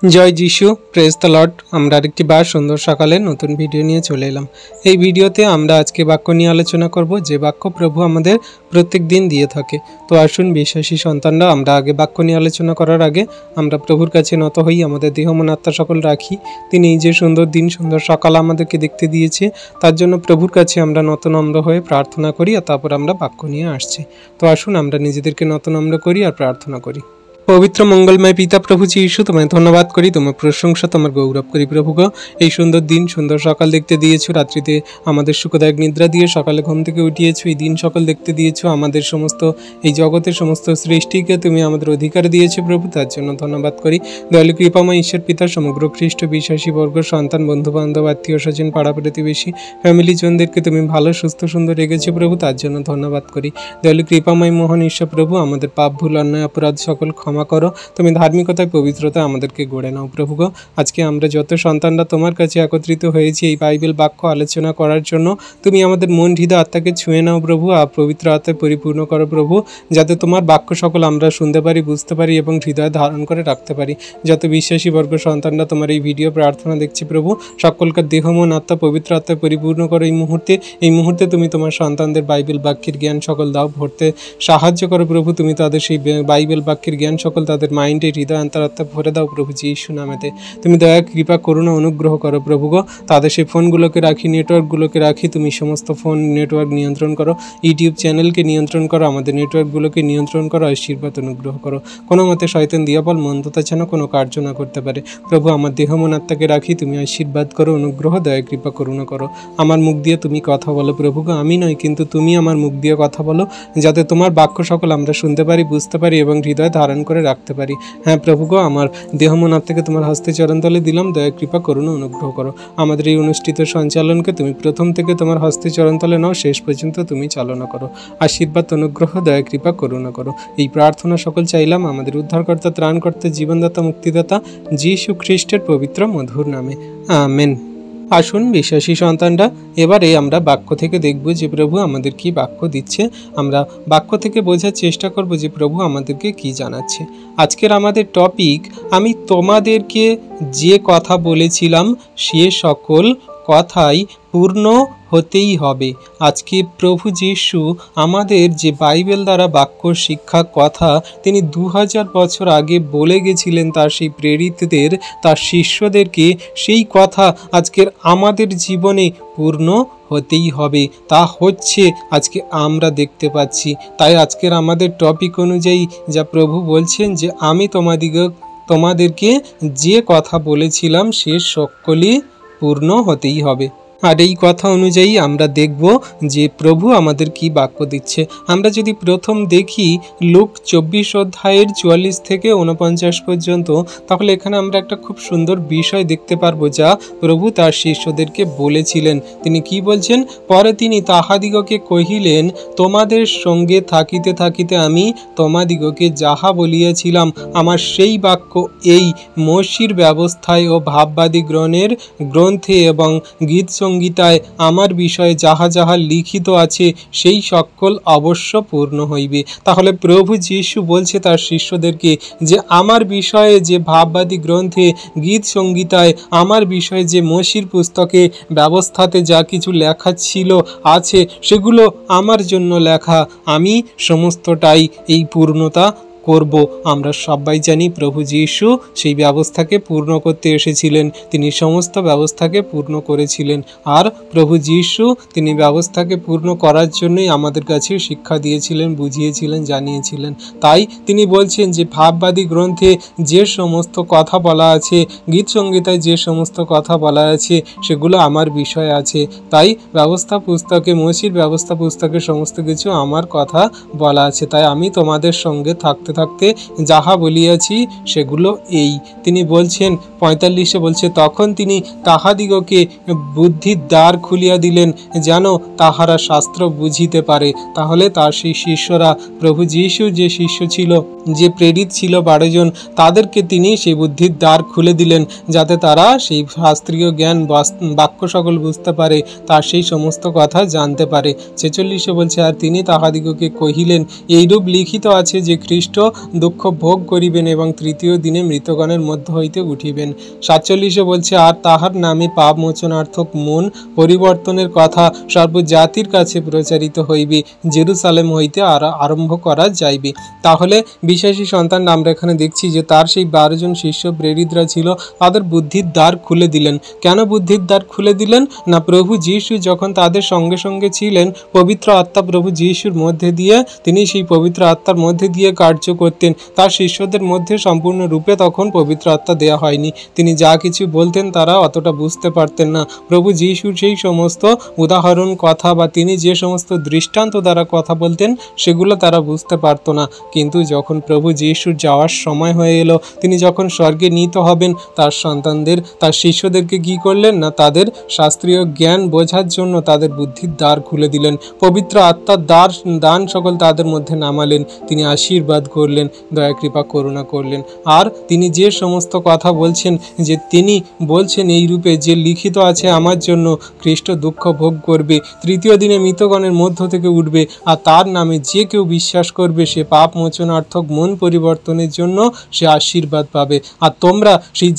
জয় যিশু, praise the Lord. আমরা আরেকটি বার সুন্দর সকালে নতুন ভিডিও নিয়ে চলে এলাম। এই ভিডিওতে আমরা আজকে বাক্য নিয়ে আলোচনা করব, যে বাক্য প্রভু আমাদের প্রত্যেক দিন দিয়ে থাকে। তো আসুন বিশ্বাসী সন্তানরা, আমরা আগে বাক্য নিয়ে আলোচনা করার আগে আমরা প্রভুর কাছে নত হই, আমাদের দেহ মন আত্মা সকল রাখি। তিনি এই যে সুন্দর দিন, সুন্দর সকাল আমাদেরকে দেখতে দিয়েছে, তার জন্য প্রভুর কাছে আমরা নত নম্র হয়ে প্রার্থনা করি, আর তারপর আমরা বাক্য নিয়ে আসছি। তো আসুন আমরা নিজেদেরকে নত নম্র করি আর প্রার্থনা করি। পবিত্র মঙ্গলময় পিতা প্রভু যীশু, তোমায় ধন্যবাদ করি, তোমার প্রশংসা, তোমার গৌরব করি প্রভু গো। এই সুন্দর দিন, সুন্দর সকাল দেখতে দিয়েছো, রাত্রিতে আমাদের সুখদায়ক নিদ্রা দিয়ে সকালে ঘুম থেকে উঠিয়েছো, এই দিন সকাল দেখতে দিয়েছো, আমাদের সমস্ত এই জগতের সমস্ত সৃষ্টিকে তুমি আমাদের অধিকার দিয়েছো প্রভু, তার জন্য ধন্যবাদ করি। দয়ালু কৃপাময় ঈশ্বর পিতা, সমগ্র খ্রিস্ট বিশ্বাসী বর্গ, সন্তান, বন্ধু বান্ধব, আত্মীয় স্বজন, পাড়া প্রতিবেশী, ফ্যামিলি জনদেরকে তুমি ভালো, সুস্থ, সুন্দর রেখেছো প্রভু, তার জন্য ধন্যবাদ করি। দয়ালু কৃপাময় মহান ঈশ্বর প্রভু, আমাদের পাপ, ভুল, অন্যায়, অপরাধ সকল ক্ষমা করো, তুমি ধার্মিকতায়, পবিত্রতা আমাদেরকে গড়ে নাও প্রভু গো। আজকে আমরা যত সন্তানরা তোমার কাছে একত্রিত হয়েছি এই বাইবেল বাক্য আলোচনা করার জন্য, তুমি আমাদের মন, হৃদয়, আত্মাকে ছুঁয়ে নাও প্রভু, আর পবিত্র আত্মায় পরিপূর্ণ করো প্রভু, যাতে তোমার বাক্য সকল আমরা শুনতে পারি, বুঝতে পারি এবং হৃদয়ে ধারণ করে রাখতে পারি। যত বিশ্বাসী বর্গ সন্তানরা তোমার এই ভিডিও প্রার্থনা দেখছি প্রভু, সকলকার দেহ মন আত্মা পবিত্র আত্মায় পরিপূর্ণ করো এই মুহূর্তে তুমি তোমার সন্তানদের বাইবেল বাক্যের জ্ঞান সকল দাও, ভরতে সাহায্য করো প্রভু। তুমি তাদের সেই বাইবেল বাক্যের জ্ঞান সকল তাদের মাইন্ডে, হৃদয়, অন্তরাত্মা ভরে দাও প্রভু যীশু নামেতে। তুমি দয়া, কৃপা, করুণা, অনুগ্রহ করো প্রভু গো। তাদের সেই ফোনগুলোকে রাখি, নেটওয়ার্কগুলোকে রাখি, তুমি সমস্ত ফোন নেটওয়ার্ক নিয়ন্ত্রণ করো, ইউটিউব চ্যানেলকে নিয়ন্ত্রণ করো, আমাদের নেটওয়ার্কগুলোকে নিয়ন্ত্রণ করো, আশীর্বাদ অনুগ্রহ করো। কোনো মতে শয়তান দিয়াবল মন্দতা যেন কোনো কার্য না করতে পারে প্রভু। আমার দেহ মন আত্মাকে রাখি, তুমি আশীর্বাদ করো, অনুগ্রহ, দয়া, কৃপা, করুণা করো। আমার মুখ দিয়ে তুমি কথা বলো প্রভু গো, আমি নয় কিন্তু তুমি আমার মুখ দিয়ে কথা বলো, যাতে তোমার বাক্য সকল আমরা শুনতে পারি, বুঝতে পারি এবং হৃদয় ধারণ করে রাখতে পারি। হ্যাঁ প্রভু গো, আমার দেহ মন আত্মাকে তোমার হস্তে চরণতলে দিলাম, দয়া, কৃপা, করুণা, অনুগ্রহ করো। আমাদের এই অনুষ্ঠিত সঞ্চালনকে তুমি প্রথম থেকে তোমার হস্তে চরণতলে নাও, শেষ পর্যন্ত তুমি চালনা করো। আশীর্বাদ, অনুগ্রহ, দয়া, কৃপা, করুণা করো। এই প্রার্থনা সকল চাইলাম আমাদের উদ্ধারকর্তা, ত্রাণকর্তা, জীবনদাতা, মুক্তিদাতা যীশু খ্রিস্টের পবিত্র মধুর নামে, আমেন। আসুন বিশ্বাসী সন্তানরা, এবারে আমরা বাক্য থেকে দেখব যে প্রভু আমাদের কি বাক্য দিচ্ছে। আমরা বাক্য থেকে বোঝার চেষ্টা করব যে প্রভু আমাদেরকে কি জানাচ্ছে। আজকের আমাদের টপিক, আমি তোমাদেরকে যে কথা বলেছিলাম সে সকল কথাই পূর্ণ হতেই হবে। আজকে প্রভু যীশু আমাদের যে বাইবেল দ্বারা বাক্য শিক্ষা কথা তিনি 2000 বছর আগে বলে গেছিলেন তার সেই প্রেরিতদের, তার শিষ্যদেরকে, সেই কথা আজকের আমাদের জীবনে পূর্ণ হতেই হবে। তা হচ্ছে আজকে আমরা দেখতে পাচ্ছি। তাই আজকের আমাদের টপিক অনুযায়ী যা প্রভু বলছেন যে আমি তোমাদেরকে যে কথা বলেছিলাম সে সকলই পূর্ণ হতেই হবে। আর এই কথা অনুযায়ী আমরা দেখব যে প্রভু আমাদের কি বাক্য দিচ্ছে। আমরা যদি প্রথম দেখি লুক 24 অধ্যায়ের 44 থেকে 49 পর্যন্ত, তাহলে এখানে আমরা একটা খুব সুন্দর বিষয় দেখতে পারবো যা প্রভু তার শিষ্যদেরকে বলেছিলেন। তিনি কি বলছেন? পরে তিনি তাহাদিগকে কহিলেন, তোমাদের সঙ্গে থাকিতে থাকিতে আমি তোমাদিগকে যাহা বলিয়াছিলাম আমার সেই বাক্য এই মসির ব্যবস্থায় ও ভাববাদী গ্রন্থে এবং গীত সংগীতায় আমার বিষয়ে যাহা যাহা লিখিত আছে সেই সকল অবশ্য পূর্ণ হইবে। তাহলে প্রভু যীশু বলছে তার শিষ্যদেরকে যে আমার বিষয়ে যে ভাববাদী গ্রন্থে, গীত সংগীতায়, আমার বিষয়ে যে মসির পুস্তকে, ব্যবস্থাতে যা কিছু লেখা ছিল আছে সেগুলো আমার জন্য লেখা, আমি সমস্তটাই এই পূর্ণতা করব। আমরা সবাই জানি প্রভু যীশু সেই ব্যবস্থাকে পূর্ণ করতে এসেছিলেন, তিনি সমস্ত ব্যবস্থাকে পূর্ণ করেছিলেন। আর প্রভু যীশু তিনি ব্যবস্থাকে পূর্ণ করার জন্যই আমাদের কাছে শিক্ষা দিয়েছিলেন, বুঝিয়েছিলেন, জানিয়েছিলেন। তাই তিনি বলছেন যে ভাববাদী গ্রন্থে যে সমস্ত কথা বলা আছে, গীত সংগীতায় যে সমস্ত কথা বলা আছে সেগুলো আমার বিষয় আছে। তাই ব্যবস্থা পুস্তকে, মসির ব্যবস্থা পুস্তকে সমস্ত কিছু আমার কথা বলা আছে। তাই আমি তোমাদের সঙ্গে থাকতে থাকতে যাহা বলিয়াছি সেগুলো এই। তিনি বলছেন 45-এ বলছে, তখন তিনি তাহাদিগকে বুদ্ধির দ্বার খুলিয়া দিলেন যেন তাহারা শাস্ত্র বুঝিতে পারে। তাহলে তার সেই শিষ্যরা, প্রভু যীশু যে শিষ্য ছিল, যে প্রেরিত ছিল 12 জন, তাদেরকে তিনি সেই বুদ্ধির দ্বার খুলে দিলেন যাতে তারা সেই শাস্ত্রীয় জ্ঞান, বাক্য সকল বুঝতে পারে, তার সেই সমস্ত কথা জানতে পারে। 46-এ বলছে, আর তিনি তাহাদিগকে কহিলেন, এইরূপ লিখিত আছে যে খ্রিস্ট দুঃখ ভোগ করিবেন এবং তৃতীয় দিনে মৃতগণের মধ্য হইতে উঠিবেন। 47 বলছে, আর তাহার নামে পাপ মোচনার্থক মন পরিবর্তনের কথা সর্বজাতির কাছে প্রচারিত হইবে, জেরুসালেম হইতে আরম্ভ করা যাইবে। তাহলে বিশ্বাসী সন্তান আমরা এখানে দেখছি যে তার সেই 12 জন শিষ্য প্রেরিতরা ছিল, তাদের বুদ্ধির দ্বার খুলে দিলেন। কেন বুদ্ধির দ্বার খুলে দিলেন? না, প্রভু যীশু যখন তাদের সঙ্গে সঙ্গে ছিলেন, পবিত্র আত্মা প্রভু যীশুর মধ্যে দিয়ে, তিনি সেই পবিত্র আত্মার মধ্যে দিয়ে কার্য করতেন। তার শিষ্যদের মধ্যে সম্পূর্ণরূপে তখন পবিত্র আত্মা দেয়া হয়নি। তিনি যা কিছু বলতেন তারা অতটা বুঝতে পারতেন না। প্রভু যীশুর সেই সমস্ত উদাহরণ কথা বা তিনি যে সমস্ত দৃষ্টান্ত দ্বারা কথা বলতেন সেগুলো তারা বুঝতে পারতো না। কিন্তু যখন প্রভু যীশুর যাওয়ার সময় হয়ে এলো, তিনি যখন স্বর্গে নীত হবেন, তার সন্তানদের, তার শিষ্যদেরকে কি করলেন? না, তাদের শাস্ত্রীয় জ্ঞান বোঝার জন্য তাদের বুদ্ধির দ্বার খুলে দিলেন, পবিত্র আত্মার দান সকল তাদের মধ্যে নামালেন, তিনি আশীর্বাদ করলেন, দয়া কৃপা করুণা করলেন। আর তিনি যে সমস্ত কথা বলছেন, যে তিনি বলছেন এই রূপে যে লিখিত আছে আমার জন্য খ্রিস্ট দুঃখ ভোগ করবে, তৃতীয় দিনে মৃতগণের মধ্য থেকে উঠবে, আর তার নামে যে কেউ বিশ্বাস করবে সে পাপ মোচনার্থক মন পরিবর্তনের জন্য সে আশীর্বাদ পাবে। আর তোমরা সেই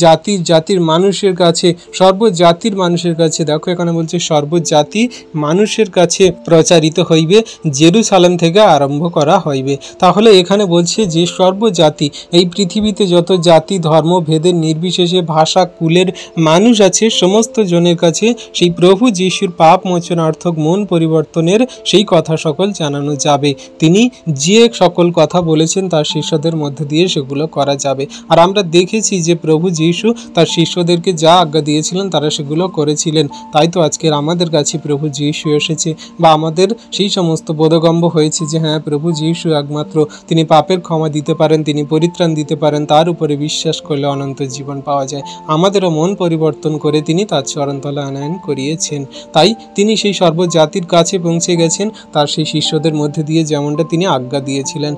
জাতির মানুষের কাছে, সর্বজাতির মানুষের কাছে, দেখো এখানে বলছে সর্বজাতি মানুষের কাছে প্রচারিত হইবে, জেরুসালেম থেকে আরম্ভ করা হইবে। তাহলে এখানে বলছে যে সর্বজাতি, এই পৃথিবীতে যত জাতি ধর্ম ভেদের নির্বিশেষে ভাষা কুলের মানুষ আছে, সমস্ত জনের কাছে সেই প্রভু যীশুর পাপ মোচনার্থক মন পরিবর্তনের সেই কথা সকল জানানো যাবে। তিনি যে সকল কথা বলেছেন তার শিষ্যদের মধ্যে দিয়ে সেগুলো করা যাবে। আর আমরা দেখেছি যে প্রভু যীশু তার শিষ্যদেরকে যা আজ্ঞা দিয়েছিলেন তারা সেগুলো করেছিলেন। তাই তো আজকের আমাদের কাছে প্রভু যীশু এসেছে, বা আমাদের সেই সমস্ত বোধগম্য হয়েছে যে হ্যাঁ, প্রভু যীশু একমাত্র তিনি পাপের ক্ষমা দিতে পারেন, তিনি পরিত্রাণ দিতে পারেন, তার উপরে বিশ্বাস করলে অনন্ত জীবন পাওয়া যায়। আমাদেরও মন পরিবর্তন করে তিনি তার চরণতলে আনয়ন করিয়েছেন। তাই তিনি সেই সর্বজাতির কাছে পৌঁছে গেছেন তার সেই শিষ্যদের মধ্যে দিয়ে, যেমনটা তিনি আজ্ঞা দিয়েছিলেন।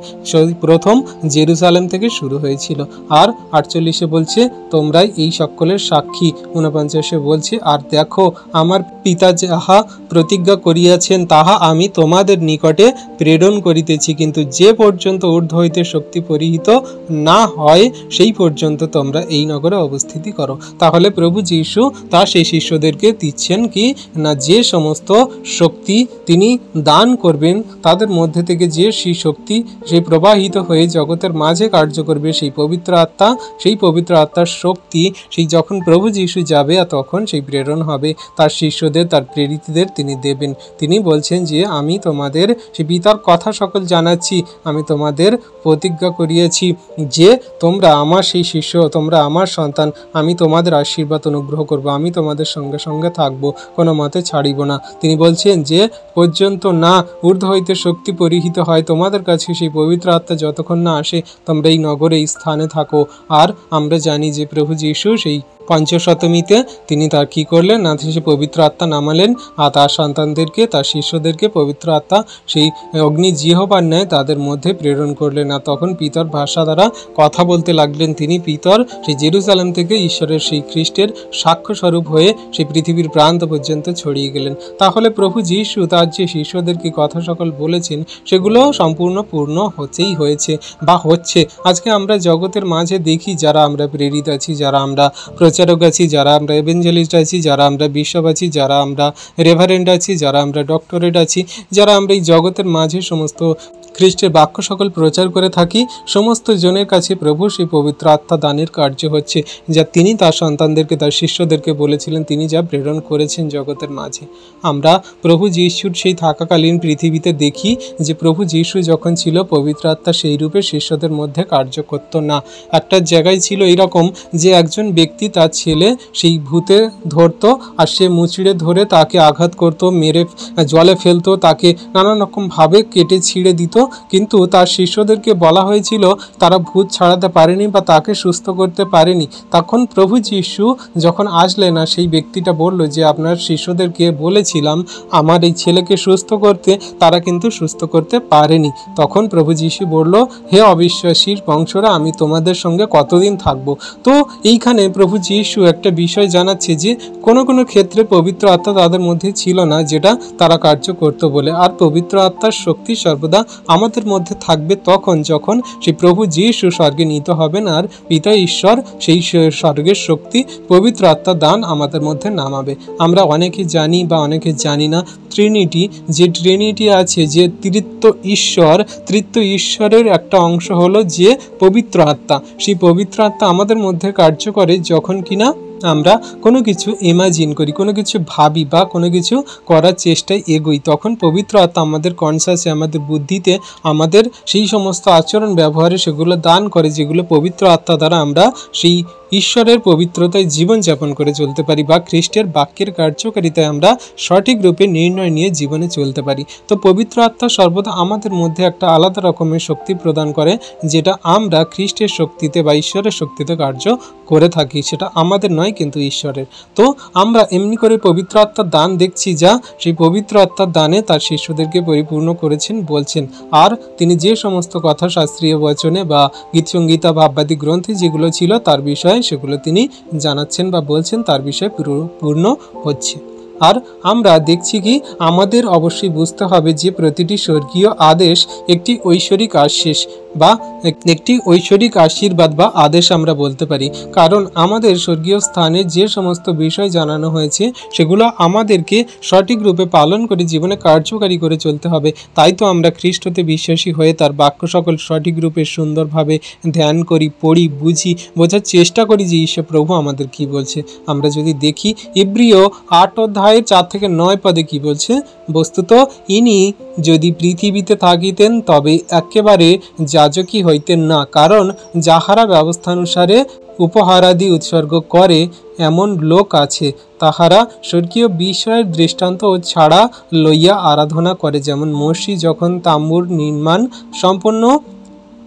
প্রথম জেরুসালেম থেকে শুরু হয়েছিল। আর 48 বলছে, তোমরাই এই সকলের সাক্ষী। 49 বলছে, আর দেখো আমার পিতা যাহা প্রতিজ্ঞা করিয়াছেন তাহা আমি তোমাদের নিকটে প্রেরণ করিতেছি, কিন্তু যে পর্যন্ত ঊর্ধ্ব হইতে শক্তি পরিহিত না হয় সেই পর্যন্ত তোমরা এই নগরে অবস্থিতি করো। তাহলে প্রভু যীশু তার সেই শিষ্যদেরকে দিচ্ছেন কি না, যে সমস্ত শক্তি তিনি দান করবেন তাদের মধ্যে থেকে যে সেই শক্তি সেই প্রবাহিত হয়ে জগতের মাঝে কার্য করবে, সেই পবিত্র আত্মা, সেই পবিত্র আত্মার শক্তি সেই যখন প্রভু যীশু যাবে তখন সেই প্রেরণ হবে তার শিষ্যদের, তার প্রেরিতদের তিনি দেবেন। তিনি বলছেন যে আমি তোমাদের সেই পিতার কথা সকল জানাচ্ছি, আমি তোমাদের প্রতিজ্ঞা করিয়েছি যে তোমরা আমার সেই শিষ্য, তোমরা আমার সন্তান, আমি তোমাদের আশীর্বাদ অনুগ্রহ করব, আমি তোমাদের সঙ্গে সঙ্গে থাকবো, কোনো মতে ছাড়িব না। তিনি বলছেন যে পর্যন্ত না ঊর্ধ্ব হইতে শক্তি পরিহিত হয় তোমাদের কাছে সেই পবিত্র আত্মা যতক্ষণ না আসে তোমরা এই নগরে এই স্থানে থাকো। আর আমরা জানি যে প্রভু যীশু সেই পঞ্চশতমীতে তিনি তার কি করলেন না, সে পবিত্র আত্মা নামালেন আর তার সন্তানদেরকে, তার শিষ্যদেরকে পবিত্র আত্মা সেই অগ্নি জিহ্বার ন্যায় তাদের মধ্যে প্রেরণ করলেন। আর তখন পিতর ভাষা দ্বারা কথা বলতে লাগলেন। তিনি পিতর সেই জেরুসালেম থেকে ঈশ্বরের সেই খ্রিস্টের সাক্ষ্য স্বরূপ হয়ে সেই পৃথিবীর প্রান্ত পর্যন্ত ছড়িয়ে গেলেন। তাহলে প্রভু যীশু তার যে শিষ্যদেরকে কথা সকল বলেছেন সেগুলো সম্পূর্ণ পূর্ণ হতেই হয়েছে বা হচ্ছে। আজকে আমরা জগতের মাঝে দেখি যারা আমরা প্রেরিত আছি, যারা আমরা প্রচারক আছি, যারা আমরা এভেঞ্জেলিস্ট আছি, যারা আমরা বিশপ আছি, যারা আমরা রেভারেন্ড আছি, যারা আমরা ডক্টরেট আছি, যারা আমরা এই জগতের মাঝে সমস্ত খ্রিস্টের বাক্য সকল প্রচার করে থাকি, সমস্ত জনের কাছে প্রভু সেই পবিত্র আত্মা দানের কার্য হচ্ছে, যা তিনি তার সন্তানদেরকে, তার শিষ্যদেরকে বলেছিলেন, তিনি যা প্রেরণ করেছেন জগতের মাঝে। আমরা প্রভু যীশুর সেই থাকাকালীন পৃথিবীতে দেখি যে প্রভু যীশু যখন ছিল পবিত্র আত্মা সেই রূপে শিষ্যদের মধ্যে কার্য করতো না। একটা জায়গায় ছিল এরকম যে একজন ব্যক্তি তার ছেলে সেই ভূতে ধরতো আর সে মুচড়ে ধরে তাকে আঘাত করতো, মেরে জলে ফেলতো, তাকে নানান রকম ভাবে কেটে ছিঁড়ে দিত, কিন্তু তার শিষ্যদেরকে বলা হয়েছিল তারা ভূত ছাড়াতে পারেনি বা তাকে সুস্থ করতে পারেনি। তখন প্রভু যীশু যখন আসলেন আর সেই ব্যক্তিটা বলল যে আপনার শিষ্যদেরকে বলেছিলাম আমার এই ছেলেকে সুস্থ করতে, তারা কিন্তু সুস্থ করতে পারেনি। তখন প্রভু যীশু বলল, হে অবিশ্বাসীর বংশরা, আমি তোমাদের সঙ্গে কতদিন থাকবো। তো এইখানে প্রভু যীশু একটা বিষয় জানাচ্ছে যে কোনো কোনো ক্ষেত্রে পবিত্র আত্মা তাদের মধ্যে ছিল না যেটা তারা কার্য করতো বলে। আর পবিত্র আত্মার শক্তি সর্বদা আমাদের মধ্যে থাকবে তখন যখন সেই প্রভু যীশু স্বর্গে নিত হবেন আর পিতা ঈশ্বর সেই স্বর্গের শক্তি পবিত্র আত্মা দান আমাদের মধ্যে নামাবে। আমরা অনেকে জানি বা অনেকে জানি না ট্রিনিটি, যে ট্রিনিটি আছে, যে তৃতীয় ঈশ্বরের একটা অংশ হলো যে পবিত্র আত্মা। সেই পবিত্র আত্মা আমাদের মধ্যে কার্য করে যখন কিনা আমরা কোনো কিছু ইমাজিন করি, কোনো কিছু ভাবি বা কোনো কিছু করার চেষ্টায় এগোই, তখন পবিত্র আত্মা আমাদের কনসাসে, আমাদের বুদ্ধিতে, আমাদের সেই সমস্ত আচরণ ব্যবহারে সেগুলো দান করে যেগুলো পবিত্র আত্মা দ্বারা আমরা সেই ঈশ্বরের পবিত্রতায় জীবনযাপন করে চলতে পারি বা খ্রিস্টের বাক্যের কার্যকারিতায় আমরা সঠিক রূপে নির্ণয় নিয়ে জীবনে চলতে পারি। তো পবিত্র আত্মা সর্বদা আমাদের মধ্যে একটা আলাদা রকমের শক্তি প্রদান করে, যেটা আমরা খ্রিস্টের শক্তিতে বা ঈশ্বরের শক্তিতে কার্য করে থাকি। সেটা আমাদের নয়, কিন্তু ঈশ্বরের। তো আমরা এমনি করে পবিত্র আত্মার দান দেখছি, যা সেই পবিত্র আত্মার দানে তার শিষ্যদেরকে পরিপূর্ণ করেছেন বলছেন। আর তিনি যে সমস্ত কথা শাস্ত্রীয় বচনে বা গীতসংগীতা ভাববাদী গ্রন্থে যেগুলো ছিল তার বিষয়ে সেগুলো তিনি জানাচ্ছেন বা বলছেন, তার বিষয়ে পূর্ণ হচ্ছে। আর আমরা দেখছি কি আমাদের অবশ্যই বুঝতে হবে যে প্রতিটি স্বর্গীয় আদেশ একটি ঐশ্বরিক আশীষ বা একটি ঐশ্বরিক আশীর্বাদ বা আদেশ আমরা বলতে পারি। কারণ আমাদের স্বর্গীয় স্থানে যে সমস্ত বিষয় জানানো হয়েছে সেগুলো আমাদেরকে সঠিক রূপে পালন করে জীবনে কার্যকারী করে চলতে হবে। তাই তো আমরা খ্রিস্টতে বিশ্বাসী হয়ে তার বাক্য সকল সঠিক রূপে সুন্দরভাবে ধ্যান করি, পড়ি, বুঝি, বোঝার চেষ্টা করি যে ঈশ্বর প্রভু আমাদের কি বলছে। আমরা যদি দেখি ইব্রিয় 8 অধ্যায়ের 4 থেকে 9 পদে কি বলছে, বস্তুত ইনি যদি পৃথিবীতে থাকিতেন তবে একেবারে যাজকই হইতেন না, কারণ যাহারা ব্যবস্থানুসারে উপহারাদি উৎসর্গ করে এমন লোক আছে, তাহারা স্বর্গীয় বিষয়ের দৃষ্টান্ত ও ছাড়া লইয়া আরাধনা করে। যেমন মোশি যখন তাম্বুর নির্মাণ সম্পন্ন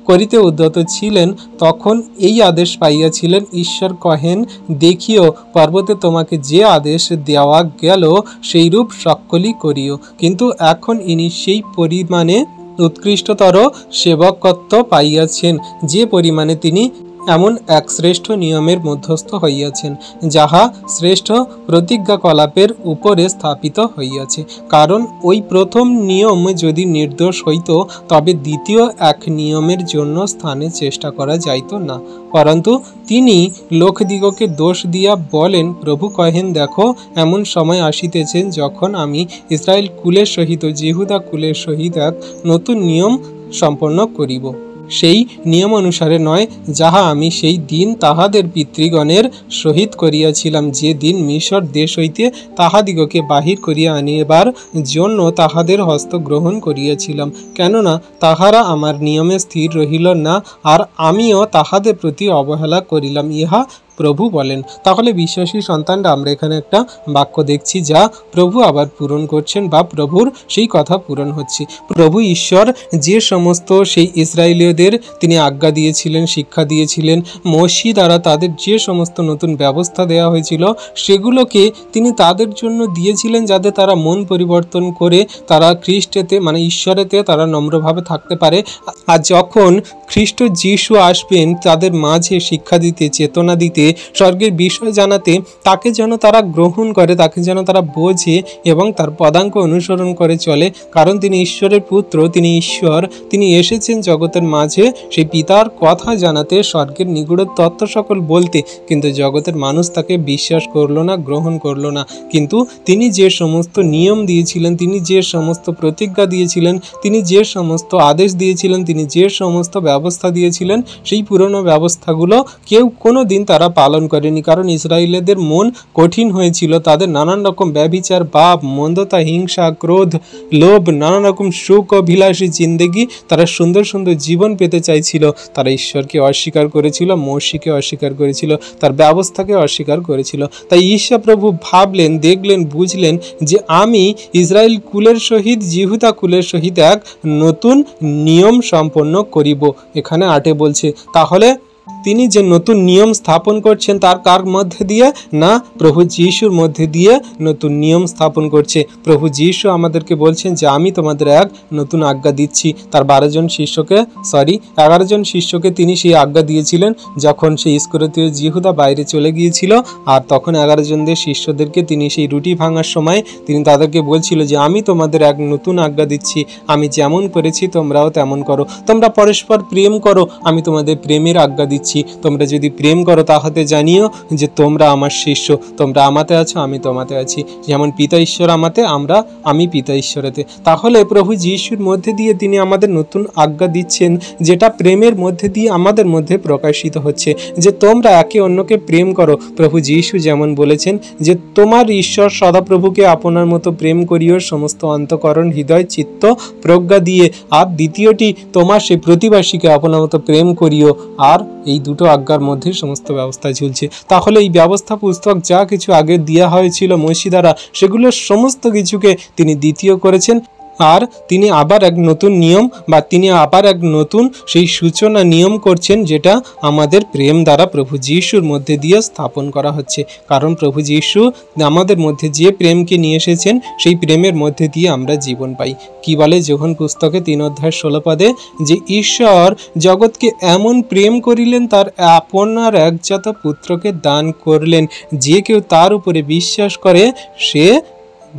করিতে উদ্যত ছিলেন তখন এই আদেশ পাইয়াছিলেন, ঈশ্বর কহেন, দেখিও পর্বতে তোমাকে যে আদেশ দেওয়া গেল সেইরূপ সকলই করিও। কিন্তু এখন ইনি সেই পরিমাণে উৎকৃষ্টতর সেবকত্ব পাইয়াছেন যে পরিমাণে তিনি এমন এক শ্রেষ্ঠ নিয়মের মধ্যস্থ হইয়াছেন, যাহা শ্রেষ্ঠ প্রতিজ্ঞাকলাপের উপরে স্থাপিত হইয়াছে। কারণ ওই প্রথম নিয়ম যদি নির্দোষ হইত তবে দ্বিতীয় এক নিয়মের জন্য স্থানে চেষ্টা করা যাইত না। পরন্তু তিনি লোকদিগকে দোষ দিয়া বলেন, প্রভু কহেন, দেখো এমন সময় আসিতেছেন যখন আমি ইসরায়েল কুলের সহিত জিহুদা কুলের সহিত এক নতুন নিয়ম সম্পন্ন করিব, সেই নিয়ম অনুসারে নয়, যাহা আমি সেই দিন তাহাদের পিতৃগণের সহিত করিয়াছিলাম, যে দিন মিশর দেশ হইতে তাহাদিগকে বাহির করিয়া আনিবার জন্য তাহাদের হস্ত গ্রহণ করিয়াছিলাম। কেননা তাহারা আমার নিয়মে স্থির রহিল না, আর আমিও তাহাদের প্রতি অবহেলা করিলাম, ইহা প্রভু বলেন। তাহলে বিশ্বাসী সন্তানরা আমরা এখানে একটা বাক্য দেখছি যা প্রভু আবার পূরণ করছেন বা প্রভুর সেই কথা পূরণ হচ্ছে। প্রভু ঈশ্বর যে সমস্ত সেই ইসরায়েলীয়দের তিনি আজ্ঞা দিয়েছিলেন, শিক্ষা দিয়েছিলেন, মোশি দ্বারা তাদের যে সমস্ত নতুন ব্যবস্থা দেওয়া হয়েছিল সেগুলোকে তিনি তাদের জন্য দিয়েছিলেন যাতে তারা মন পরিবর্তন করে তারা খ্রিস্টেতে মানে ঈশ্বরেতে তারা নম্রভাবে থাকতে পারে। আর যখন খ্রিস্ট যিশু আসবেন তাদের মাঝে শিক্ষা দিতে, চেতনা দিতে, স্বর্গের বিষয় জানাতে, তাকে যেন তারা গ্রহণ করে, তাকে যেন তারা বোঝে এবং তার পদাঙ্ক অনুসরণ করে চলে। কারণ তিনি ঈশ্বরের পুত্র, তিনি ঈশ্বর, তিনি এসেছেন জগতের মাঝে সেই পিতার কথা জানাতে, স্বর্গের নিগুড় তত্ত্ব সকল বলতে। কিন্তু জগতের মানুষ তাকে বিশ্বাস করলো না, গ্রহণ করলো না। কিন্তু তিনি যে সমস্ত নিয়ম দিয়েছিলেন, তিনি যে সমস্ত প্রতিজ্ঞা দিয়েছিলেন, তিনি যে সমস্ত আদেশ দিয়েছিলেন, তিনি যে সমস্ত ব্যবস্থা দিয়েছিলেন, সেই পুরনো ব্যবস্থাগুলো কেউ কোনো দিন তারা পালন করেনি। কারণ ইসরায়েলদের মন কঠিন হয়েছিল, তাদের নানান রকম ব্যভিচার, পাপ, মন্দতা, হিংসা, ক্রোধ, লোভ, নানান রকম সুখ ও বিলাসী জিন্দেগি, তারা সুন্দর সুন্দর জীবন পেতে চাইছিল। তারা ঈশ্বরকে অস্বীকার করেছিল, মোশিকে অস্বীকার করেছিল, তার ব্যবস্থাকে অস্বীকার করেছিল। তাই ঈশ্বর প্রভু ভাবলেন, দেখলেন, বুঝলেন যে আমি ইসরায়েল কুলের সহিত জিহুদা কুলের সহিত এক নতুন নিয়ম সম্পন্ন করিব। এখানে 8 বলছে, তাহলে তিনি যে নতুন নিয়ম স্থাপন করছেন তার কার মধ্যে দিয়ে? না, প্রভু যিশুর মধ্যে দিয়ে নতুন নিয়ম স্থাপন করছে। প্রভু যিশু আমাদেরকে বলছেন যে আমি তোমাদের এক নতুন আজ্ঞা দিচ্ছি। তার 11 জন শিষ্যকে তিনি সেই আজ্ঞা দিয়েছিলেন যখন সেই ইস্করিওতীয় জিহুদা বাইরে চলে গিয়েছিল। আর তখন 11 জনদের শিষ্যদেরকে তিনি সেই রুটি ভাঙার সময় তিনি তাদেরকে বলছিল যে আমি তোমাদের এক নতুন আজ্ঞা দিচ্ছি, আমি যেমন করেছি তোমরাও তেমন করো, তোমরা পরস্পর প্রেম করো, আমি তোমাদের প্রেমের আজ্ঞা দিচ্ছি। তোমরা যদি প্রেম করো তাহলে জানিও যে তোমরা আমার শিষ্য, তোমরা আমাতে আছো, আমি তোমাতে আছি, যেমন পিতা ঈশ্বর আমাতে, আমি পিতা ঈশ্বরেতে। তাহলে প্রভু যিশুর মধ্যে দিয়ে তিনি আমাদের নতুন আজ্ঞা দিচ্ছেন, যেটা প্রেমের মধ্যে দিয়ে আমাদের মধ্যে প্রকাশিত হচ্ছে, যে তোমরা একে অন্যকে প্রেম করো। প্রভু যিশু যেমন বলেছেন যে তোমার ঈশ্বর সদাপ্রভুকে আপনার মতো প্রেম করিও সমস্ত অন্তঃকরণ, হৃদয়, চিত্ত, প্রজ্ঞা দিয়ে। আর দ্বিতীয়টি, তোমার সেই প্রতিবাসীকে আপনার মতো প্রেম করিও। আর এই দুটো আজ্ঞার মধ্যে সমস্ত ব্যবস্থা ঝুলছে। তাহলে এই ব্যবস্থা পুস্তক যা কিছু আগে দেওয়া হয়েছিল মসি দ্বারা, সেগুলো সমস্ত কিছুকে তিনি দ্বিতীয় করেছেন। আর তিনি আবার এক নতুন নিয়ম বা তিনি আবার এক নতুন সেই সূচনা নিয়ম করছেন, যেটা আমাদের প্রেম দ্বারা প্রভু যিশুর মধ্যে দিয়ে স্থাপন করা হচ্ছে। কারণ প্রভু যিশু আমাদের মধ্যে যে প্রেমকে নিয়ে এসেছেন, সেই প্রেমের মধ্যে দিয়ে আমরা জীবন পাই। কি বলে যোহন পুস্তকে 3:16 যে ঈশ্বর জগৎকে এমন প্রেম করিলেন, তার আপনার একজাত পুত্রকে দান করলেন, যে কেউ তার উপরে বিশ্বাস করে সে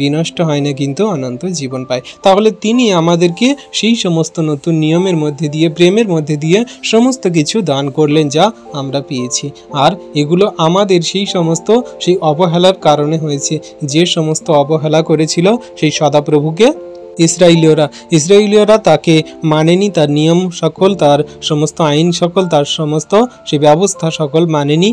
বিনষ্ট হয় না, কিন্তু অনন্ত জীবন পায়। তাহলে তিনি আমাদেরকে সেই সমস্ত নতুন নিয়মের মধ্যে দিয়ে, প্রেমের মধ্যে দিয়ে সমস্ত কিছু দান করলেন, যা আমরা পেয়েছি। আর এগুলো আমাদের সেই অবহেলার কারণে হয়েছে। যে সমস্ত অবহেলা করেছিল সেই সদাপ্রভুকে ইসরায়েলীয়রা তাকে মানেনি, তার নিয়ম সকল, তার সমস্ত আইন সকল, তার সমস্ত সেই ব্যবস্থা সকল মানেনি।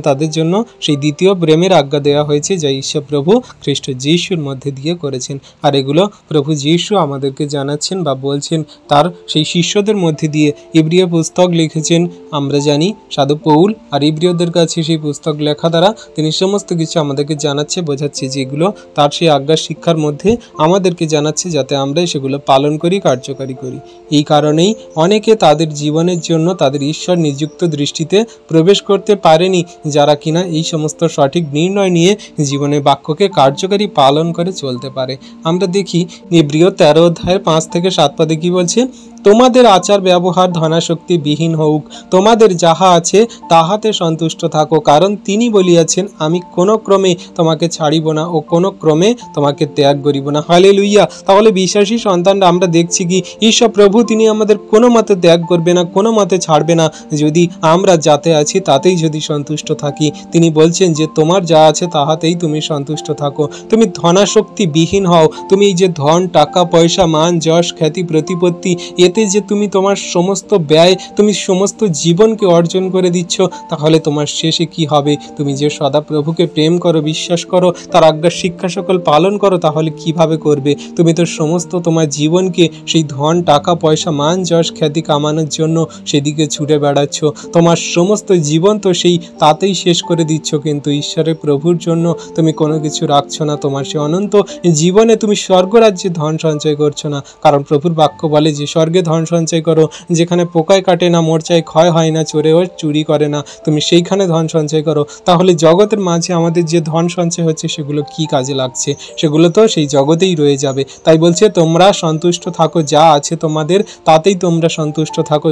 তাদের জন্য সেই দ্বিতীয় প্রেমের আজ্ঞা দেওয়া হয়েছে, যা ঈশ্বর প্রভু খ্রিস্ট যিশুর মধ্যে দিয়ে করেছেন। আর এগুলো প্রভু যিশু আমাদেরকে জানাচ্ছেন বা বলছেন তার সেই শিষ্যদের মধ্যে দিয়ে। ইব্রিয় পুস্তক লিখেছেন আমরা জানি সাধু পৌল, আর ইব্রিয়দের কাছে সেই পুস্তক লেখা দ্বারা তিনি সমস্ত কিছু আমাদেরকে জানাচ্ছে, বোঝাচ্ছে, যেগুলো তার সেই আজ্ঞা শিক্ষার মধ্যে আমাদেরকে জানাচ্ছে, যাতে আমরা সেগুলো পালন করি, কার্যকারী করি। এই কারণেই অনেকে তাদের জীবনের জন্য তাদের ঈশ্বর নিযুক্ত দৃষ্টিতে প্রবেশ করতে পারেনি, যারা কিনা এই সমস্ত সঠিক নির্ণয় নিয়ে জীবনের বাক্যকে কার্যকারী পালন করে চলতে পারে। আমরা দেখি ইব্রিয় 13:5-7 কি বলছে? তোমাদের আচার ব্যবহার ধনাশক্তি বিহীন হোক, তোমাদের যাহা আছে তাহাতে সন্তুষ্ট থাকো, কারণ তিনি বলিয়াছেন আমি কোনো ক্রমে তোমাকে ছাড়িব না ও কোনো ক্রমে তোমাকে ত্যাগ করিব না। হালেলুইয়া। তাহলে বিশ্বাসী সন্তানরা আমরা দেখছি কি ঈশ্বর প্রভু তিনি আমাদের কোনো মতে ত্যাগ করবে না, কোনো মতে ছাড়বে না, যদি আমরা যাতে আছি তাতেই যদি সন্তুষ্ট থাকি। তিনি বলছেন যে তোমার যা আছে তাহাতেই তুমি সন্তুষ্ট থাকো, তুমি ধনাশক্তি বিহীন হও। তুমি এই যে ধন, টাকা, পয়সা, মান, যশ, খ্যাতি, প্রতিপত্তি, এতে যে তুমি তোমার সমস্ত ব্যয়, তুমি সমস্ত জীবনকে অর্জন করে দিচ্ছ, তাহলে তোমার শেষে কি হবে? তুমি যে সদাপ্রভুকে প্রেম করো, বিশ্বাস করো, তার আজ্ঞার শিক্ষা সকল পালন করো, তাহলে কিভাবে করবে? তুমি তো সমস্ত তোমার জীবনকে সেই ধন, টাকা, পয়সা, মান, যশ, খ্যাতি কামানোর জন্য সেদিকে ছুটে বেড়াচ্ছ। তোমার সমস্ত জীবন তো সেই তাতেই শেষ করে দিচ্ছ, কিন্তু ঈশ্বরের প্রভুর জন্য তুমি কোনো কিছু রাখছো না। তোমার সে অনন্ত জীবনে তুমি স্বর্গরাজ্যে ধন সঞ্চয় করছো না, কারণ প্রভুর বাক্য বলে যে স্বর্গে ধন সঞ্চয় করো, যেখানে পোকায় কাটে না, মোর্চায় ক্ষয় হয় না, চোরেও চুরি করে না, তুমি সেইখানে ধন সঞ্চয় করো। তাহলে জগতের মাঝে আমাদের যে ধন সঞ্চয় হচ্ছে সেগুলো কি কাজে লাগছে? সেগুলো তো সেই জগতেই রয়ে যাবে। তাই বলছে তোমরা সন্তুষ্ট থাকো, যা আছে তোমাদের তাতেই তোমরা সন্তুষ্ট থাকো,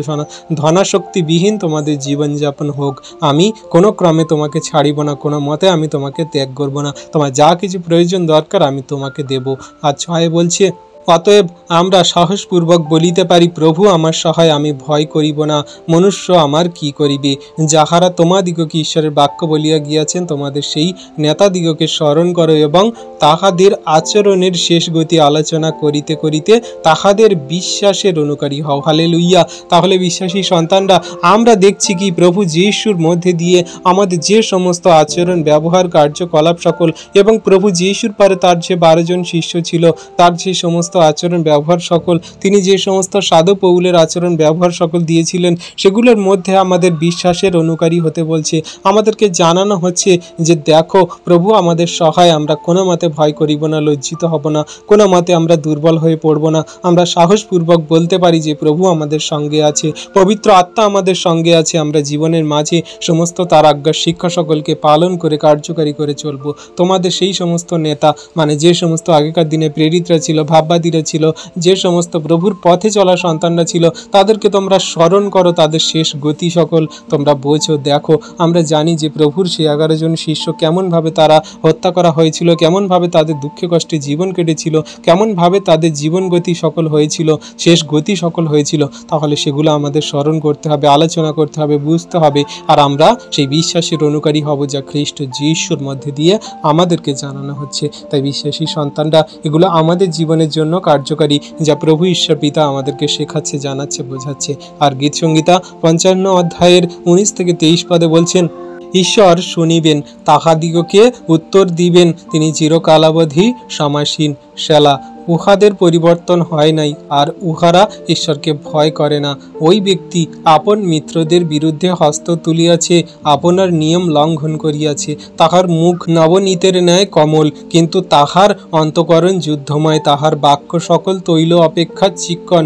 ধনাশক্তিবিহীন তোমাদের জীবনযাপন হোক। আমি কোনো ক্রমে তোমাকে ছাড়িব না, কোনো মতে আমি তোমাকে ত্যাগ করব না, তোমার যা কিছু প্রয়োজন দরকার আমি তোমাকে দেব। আর 6 বলছে অতএব আমরা সাহসপূর্বক বলিতে পারি প্রভু আমার সহায়, আমি ভয় করিব না, মনুষ্য আমার কি করিবে। যাহারা তোমাদিগকে ঈশ্বরের বাক্য বলিয়া গিয়াছেন, তোমাদের সেই নেতাদিগকে স্মরণ করো এবং তাহাদের আচরণের শেষ গতি আলোচনা করিতে করিতে তাহাদের বিশ্বাসের অনুকারী হও। হালেলুইয়া। তাহলে বিশ্বাসী সন্তানরা আমরা দেখছি কি প্রভু যিশুর মধ্যে দিয়ে আমাদের যে সমস্ত আচরণ, ব্যবহার, কার্যকলাপ সকল, এবং প্রভু যিশুর পরে তার যে 12 জন শিষ্য ছিল, তার যে সমস্ত আচরণ ব্যবহার সকল, তিনি যে সমস্ত সাধু পৌলের আচরণ ব্যবহার সকল দিয়েছিলেন, সেগুলোর মধ্যে আমাদের বিশ্বাসের অনুকারী হতে বলছে। আমাদেরকে জানানো হচ্ছে যে দেখো প্রভু আমাদের সহায়, আমরা কোনো মতে ভয় করিব না, লজ্জিত হব না, কোনো মতে আমরা দুর্বল হয়ে পড়ব না। আমরা সাহসপূর্বক বলতে পারি যে প্রভু আমাদের সঙ্গে আছে, পবিত্র আত্মা আমাদের সঙ্গে আছে। আমরা জীবনের মাঝে সমস্ত তার আজ্ঞার শিক্ষা সকলকে পালন করে কার্যকারী করে চলব। তোমাদের সেই সমস্ত নেতা, মানে যে সমস্ত আগেকার দিনে প্রেরিতরা ছিল, ভাববাদীরা ছিল, যে সমস্ত প্রভুর পথে চলা সন্তানরা ছিল, তাদেরকে তোমরা স্মরণ করো, তাদের শেষ গতি সকল তোমরা বোঝো। দেখো আমরা জানি যে প্রভুর সেই 11 জন শিষ্য কেমনভাবে তারা হত্যা করা হয়েছিল, কেমনভাবে তাদের দুঃখে কষ্টে জীবন কেটেছিল, কেমনভাবে তাদের জীবন গতি সকল হয়েছিল, শেষ গতি সকল হয়েছিল। তাহলে সেগুলো আমাদের স্মরণ করতে হবে, আলোচনা করতে হবে, বুঝতে হবে, আর আমরা সেই বিশ্বাসের অনুকারী হব যা খ্রিস্ট যিশুর মধ্যে দিয়ে আমাদেরকে জানানো হচ্ছে। তাই বিশ্বাসী সন্তানরা এগুলো আমাদের জীবনের জন্য কার্যকারী, যা প্রভু ঈশ্বর পিতা আমাদেরকে শেখাচ্ছে, জানাচ্ছে, বোঝাচ্ছে। আর গীত সংহিতা 55 অধ্যায়ের 19 থেকে 23 পদে বলছেন, ঈশ্বর শুনিবেন, তাহাদিগকে উত্তর দিবেন, তিনি চিরকালাবধি সমাসীন। সেলা, উহাদের পরিবর্তন হয় নাই, আর উহারা ঈশ্বরকে ভয় করে না। ওই ব্যক্তি আপন মিত্রদের বিরুদ্ধে হস্ত তুলিয়াছে, আপনার নিয়ম লঙ্ঘন করিয়াছে। তাহার মুখ নবনীতের ন্যায় কমল, কিন্তু তাহার অন্তঃকরণ যুদ্ধময়। তাহার বাক্য সকল তৈল অপেক্ষা চিক্কণ,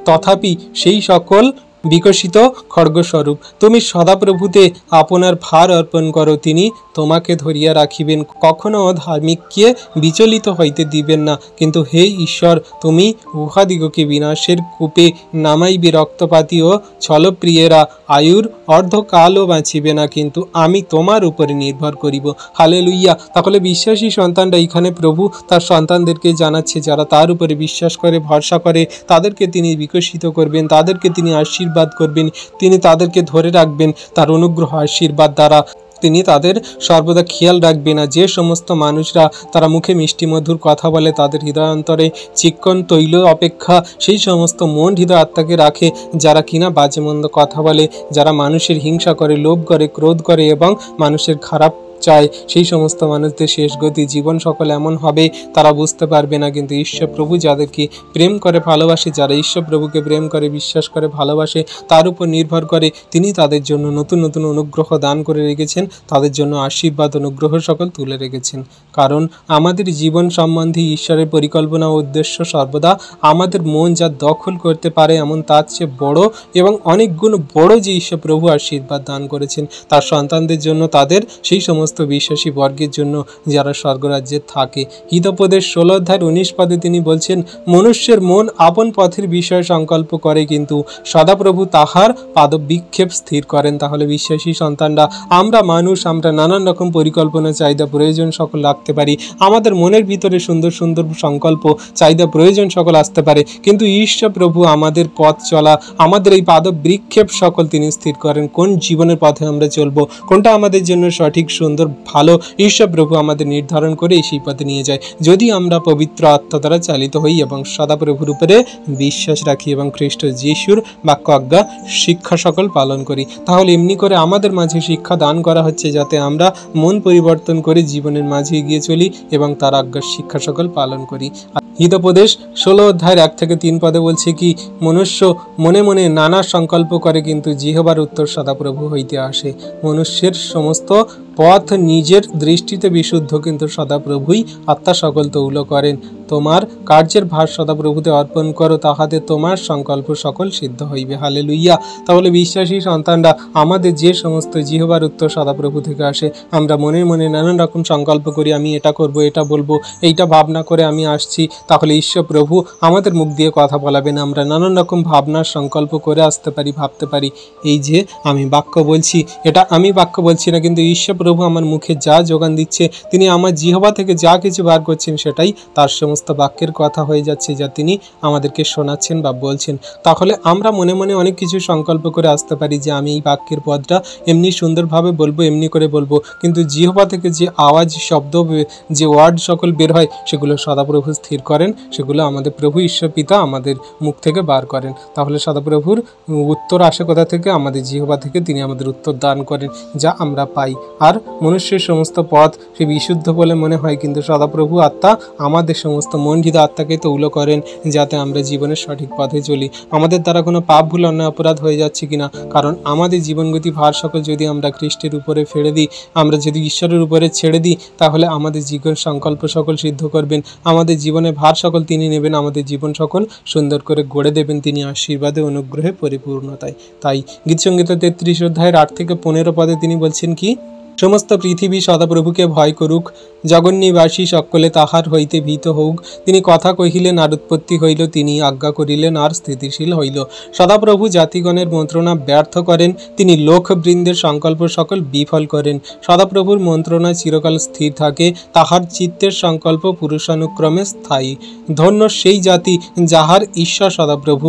তথাপি সেই সকল বিকশিত খড়গস্বরূপ। তুমি সদাপ্রভুতে আপনার ভার অর্পণ করো, তিনি তোমাকে ধরিয়া রাখিবেন, কখনো ধার্মিককে বিচলিত হইতে দিবেন না। কিন্তু হে ঈশ্বর, তুমি উহাদিগকে বিনাশের কূপে নামাইবে। রক্তপাতী ও ছলপ্রিয়েরা আয়ুর অর্ধকালও বাঁচিবে না, কিন্তু আমি তোমার উপরে নির্ভর করিব। হালেলুইয়া। তাহলে বিশ্বাসী সন্তানরা এখানে প্রভু তার সন্তানদেরকে জানাচ্ছে, যারা তার উপরে বিশ্বাস করে, ভরসা করে, তাদেরকে তিনি বিকশিত করবেন, তাদেরকে তিনি আশীর্বাদ করবেন, তিনি তাদেরকে ধরে রাখবেন তার অনুগ্রহ আশীর্বাদ দ্বারা। তিনি তাদের সর্বদা খেয়াল রাখবেন। না যে সমস্ত মানুষরা তারা মুখে মিষ্টি মধুর কথা বলে, তাদের হৃদয়ান্তরে চিক্কণ তৈল অপেক্ষা সেই সমস্ত মন হৃদয় আত্মাকে রাখে, যারা কিনা বাজে মন্দ কথা বলে, যারা মানুষের হিংসা করে, লোভ করে, ক্রোধ করে এবং মানুষের খারাপ চায়, সেই সমস্ত মানুষদের শেষ গতি জীবন সকল এমন হবে তারা বুঝতে পারবে না। কিন্তু ঈশ্বর প্রভু যাদেরকে প্রেম করে, ভালোবাসে, যারা ঈশ্বর প্রভুকে প্রেম করে, বিশ্বাস করে, ভালোবাসে, তার উপর নির্ভর করে, তিনি তাদের জন্য নতুন নতুন অনুগ্রহ দান করে রেখেছেন, তাদের জন্য আশীর্বাদ অনুগ্রহ সকল তুলে রেখেছেন। কারণ আমাদের জীবন সম্বন্ধে ঈশ্বরের পরিকল্পনা ও উদ্দেশ্য সর্বদা আমাদের মন যা দখল করতে পারে এমন তার চেয়ে বড় এবং অনেক গুণ বড় যে ঈশ্বর প্রভু আশীর্বাদ দান করেছেন তার সন্তানদের জন্য, তাদের সেই সমস্ত বিশ্বাসী বর্গের জন্য যারা স্বর্গরাজ্যে থাকে। হিতোপদেশ 16 অধ্যায়ের 19 পদে তিনি বলছেন, মনুষ্যের মন আপন পথের বিষয়ে সংকল্প করে, কিন্তু সদাপ্রভু তাহার পাদবিক্ষেপ স্থির করেন। তাহলে বিশ্বাসী সন্তানরা, আমরা মানুষ, আমরা নানান রকম পরিকল্পনা, চাহিদা, প্রয়োজন সকল রাখতে পারি। আমাদের মনের ভিতরে সুন্দর সুন্দর সংকল্প, চাহিদা, প্রয়োজন সকল আসতে পারে, কিন্তু ঈশ্বর প্রভু আমাদের পথ চলা, আমাদের এই পাদবিক্ষেপ সকল তিনি স্থির করেন। কোন জীবনের পথে আমরা চলবো, কোনটা আমাদের জন্য সঠিক, সুন্দর, ভালো, ঈশ্বর প্রভু আমাদের নির্ধারণ করে সেই পথে নিয়ে যায়, যদি আমরা পবিত্র আত্মা দ্বারা চালিত হই এবং সদাপ্রভুর উপরে বিশ্বাস রাখি এবং খ্রিস্ট যিশুর বাক্য আজ্ঞা শিক্ষা সকল পালন করি। তাহলে এমনি করে আমাদের মাঝে শিক্ষা দান করা হচ্ছে, যাতে আমরা মন পরিবর্তন করে জীবনের মাঝে এগিয়ে চলি এবং তার আজ্ঞার শিক্ষা সকল পালন করি। হিতোপদেশ 16 অধ্যায়ের 1 থেকে 3 পদে বলছে কি, মনুষ্য মনে মনে নানা সংকল্প করে, কিন্তু জিহ্বার উত্তর সদাপ্রভু হইতে আসে। মনুষ্যের সমস্ত পথ নিজের দৃষ্টিতে বিশুদ্ধ, কিন্তু সদাপ্রভুই আত্মা সকল তৌল করেন। তোমার কার্যের ভার সদাপ্রভুতে অর্পণ করো, তাহাতে তোমার সংকল্প সকল সিদ্ধ হইবে। হালেলুইয়া। তাহলে বিশ্বাসী সন্তানরা, আমাদের যে সমস্ত জিহ্বার উত্তর সদাপ্রভু থেকে আসে, আমরা মনে মনে নানান রকম সংকল্প করি, আমি এটা করব, এটা বলবো, এইটা ভাবনা করে আমি আসছি, তাহলে ঈশ্বর প্রভু আমাদের মুখ দিয়ে কথা বলাবেন। আমরা নানান রকম ভাবনার সংকল্প করে আসতে পারি, ভাবতে পারি, এই যে আমি বাক্য বলছি, এটা আমি বাক্য বলছি না, কিন্তু ঈশ্বর প্রভু আমার মুখে যা যোগান দিচ্ছে, তিনি আমার জিহ্বা থেকে যা কিছু বার করছেন, সেটাই তার সমস্ত বাক্যের কথা হয়ে যাচ্ছে, যা তিনি আমাদেরকে শোনাচ্ছেন বা বলছেন। তাহলে আমরা মনে মনে অনেক কিছু সংকল্প করে আসতে পারি যে আমি এই বাক্যের পদটা এমনি সুন্দরভাবে বলবো, এমনি করে বলবো, কিন্তু জিহ্বা থেকে যে আওয়াজ, শব্দ, যে ওয়ার্ড সকল বের হয়, সেগুলো সদাপ্রভু স্থির করেন, সেগুলো আমাদের প্রভু ঈশ্বর পিতা আমাদের মুখ থেকে বার করেন। তাহলে সদাপ্রভুর উত্তর আসে কোথা থেকে? আমাদের জিহ্বা থেকে তিনি আমাদের উত্তর দান করেন, যা আমরা পাই। আর মনুষ্যের সমস্ত পথ সে বিশুদ্ধ বলে মনে হয়, কিন্তু সদাপ্রভু আত্মা আমাদের সমস্ত মণ্ডিত আত্মাকে তৌল করেন যাতে আমরা জীবনের সঠিক পথে চলি। আমাদের দ্বারা কোনো পাপ ভুল অন্যায় অপরাধ হয়ে যাচ্ছে কিনা, কারণ আমাদের জীবনগতি ভার সকল যদি আমরা খ্রিস্টের উপরে ফেলে দিই, আমরা যদি ঈশ্বরের উপরে ছেড়ে দিই, তাহলে আমাদের জীবন সংকল্প সকল সিদ্ধ করবেন, আমাদের জীবনে ভার সকল তিনি নেবেন, আমাদের জীবন সকল সুন্দর করে গড়ে দেবেন তিনি আশীর্বাদে অনুগ্রহে পরিপূর্ণতায়। তাই গীতসংগীত 33 অধ্যায়ের 8 থেকে 15 পদে তিনি বলছেন কি, সমস্ত পৃথিবী সদাপ্রভুকে ভয় করুক, জগন্নিবাসী সকলে তাহার হইতে ভীত হউক। তিনি কথা কহিলেন আর উৎপত্তি হইল, তিনি আজ্ঞা করিলেন আর স্থিতিশীল হইল। সদাপ্রভু জাতিগণের মন্ত্রণা ব্যর্থ করেন, তিনি লোকবৃন্দের সংকল্প সকল বিফল করেন। সদাপ্রভুর মন্ত্রণা চিরকাল স্থির থাকে, তাহার চিত্তের সংকল্প পুরুষানুক্রমে স্থায়ী। ধন্য সেই জাতি যাহার ঈশ্বর সদাপ্রভু,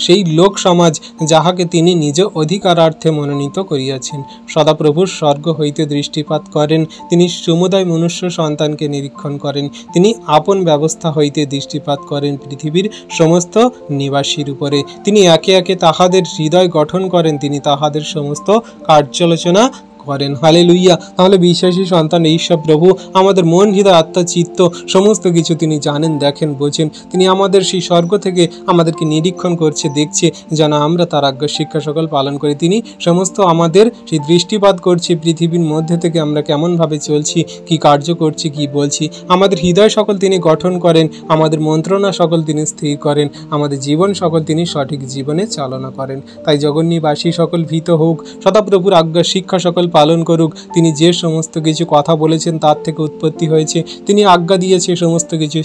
সেই লোক সমাজ যাহাকে তিনি নিজ অধিকারার্থে মনোনীত করিয়াছেন। সদাপ্রভুর স্বর্গ হইতে দৃষ্টিপাত করেন, তিনি সমুদয় মনুষ্য সন্তানকে নিরীক্ষণ করেন, তিনি আপন ব্যবস্থা হইতে দৃষ্টিপাত করেন পৃথিবীর সমস্ত নিবাসীর উপরে। তিনি একে একে তাহাদের হৃদয় গঠন করেন, তিনি তাহাদের সমস্ত কার্যালোচনা করেন। হালেলুইয়া। তাহলে বিশ্বাসী সন্তান ঈশ্বর প্রভু আমাদের মন, হৃদয়, আত্মা, চিত্ত সমস্ত কিছু তিনি জানেন, দেখেন, বোঝেন। তিনি আমাদের সেই স্বর্গ থেকে আমাদেরকে নিরীক্ষণ করছে, দেখছে যেন আমরা তার আজ্ঞা শিক্ষা সকল পালন করি। তিনি সমস্ত আমাদের সেই দৃষ্টিপাত করছে পৃথিবীর মধ্যে থেকে আমরা কেমনভাবে চলছি, কি কার্য করছি, কি বলছি। আমাদের হৃদয় সকল তিনি গঠন করেন, আমাদের মন্ত্রণা সকল তিনি স্থির করেন, আমাদের জীবন সকল তিনি সঠিক জীবনে চালনা করেন। তাই জগন্নিবাসী সকল ভীত হোক, সদাপ্রভুর আজ্ঞা শিক্ষা সকল পালন করুক। তিনি যে সমস্ত কিছু কথা বলেছেন তার থেকে উৎপত্তি হয়েছে, তিনি আজ্ঞা দিয়েছে সমস্ত কিছু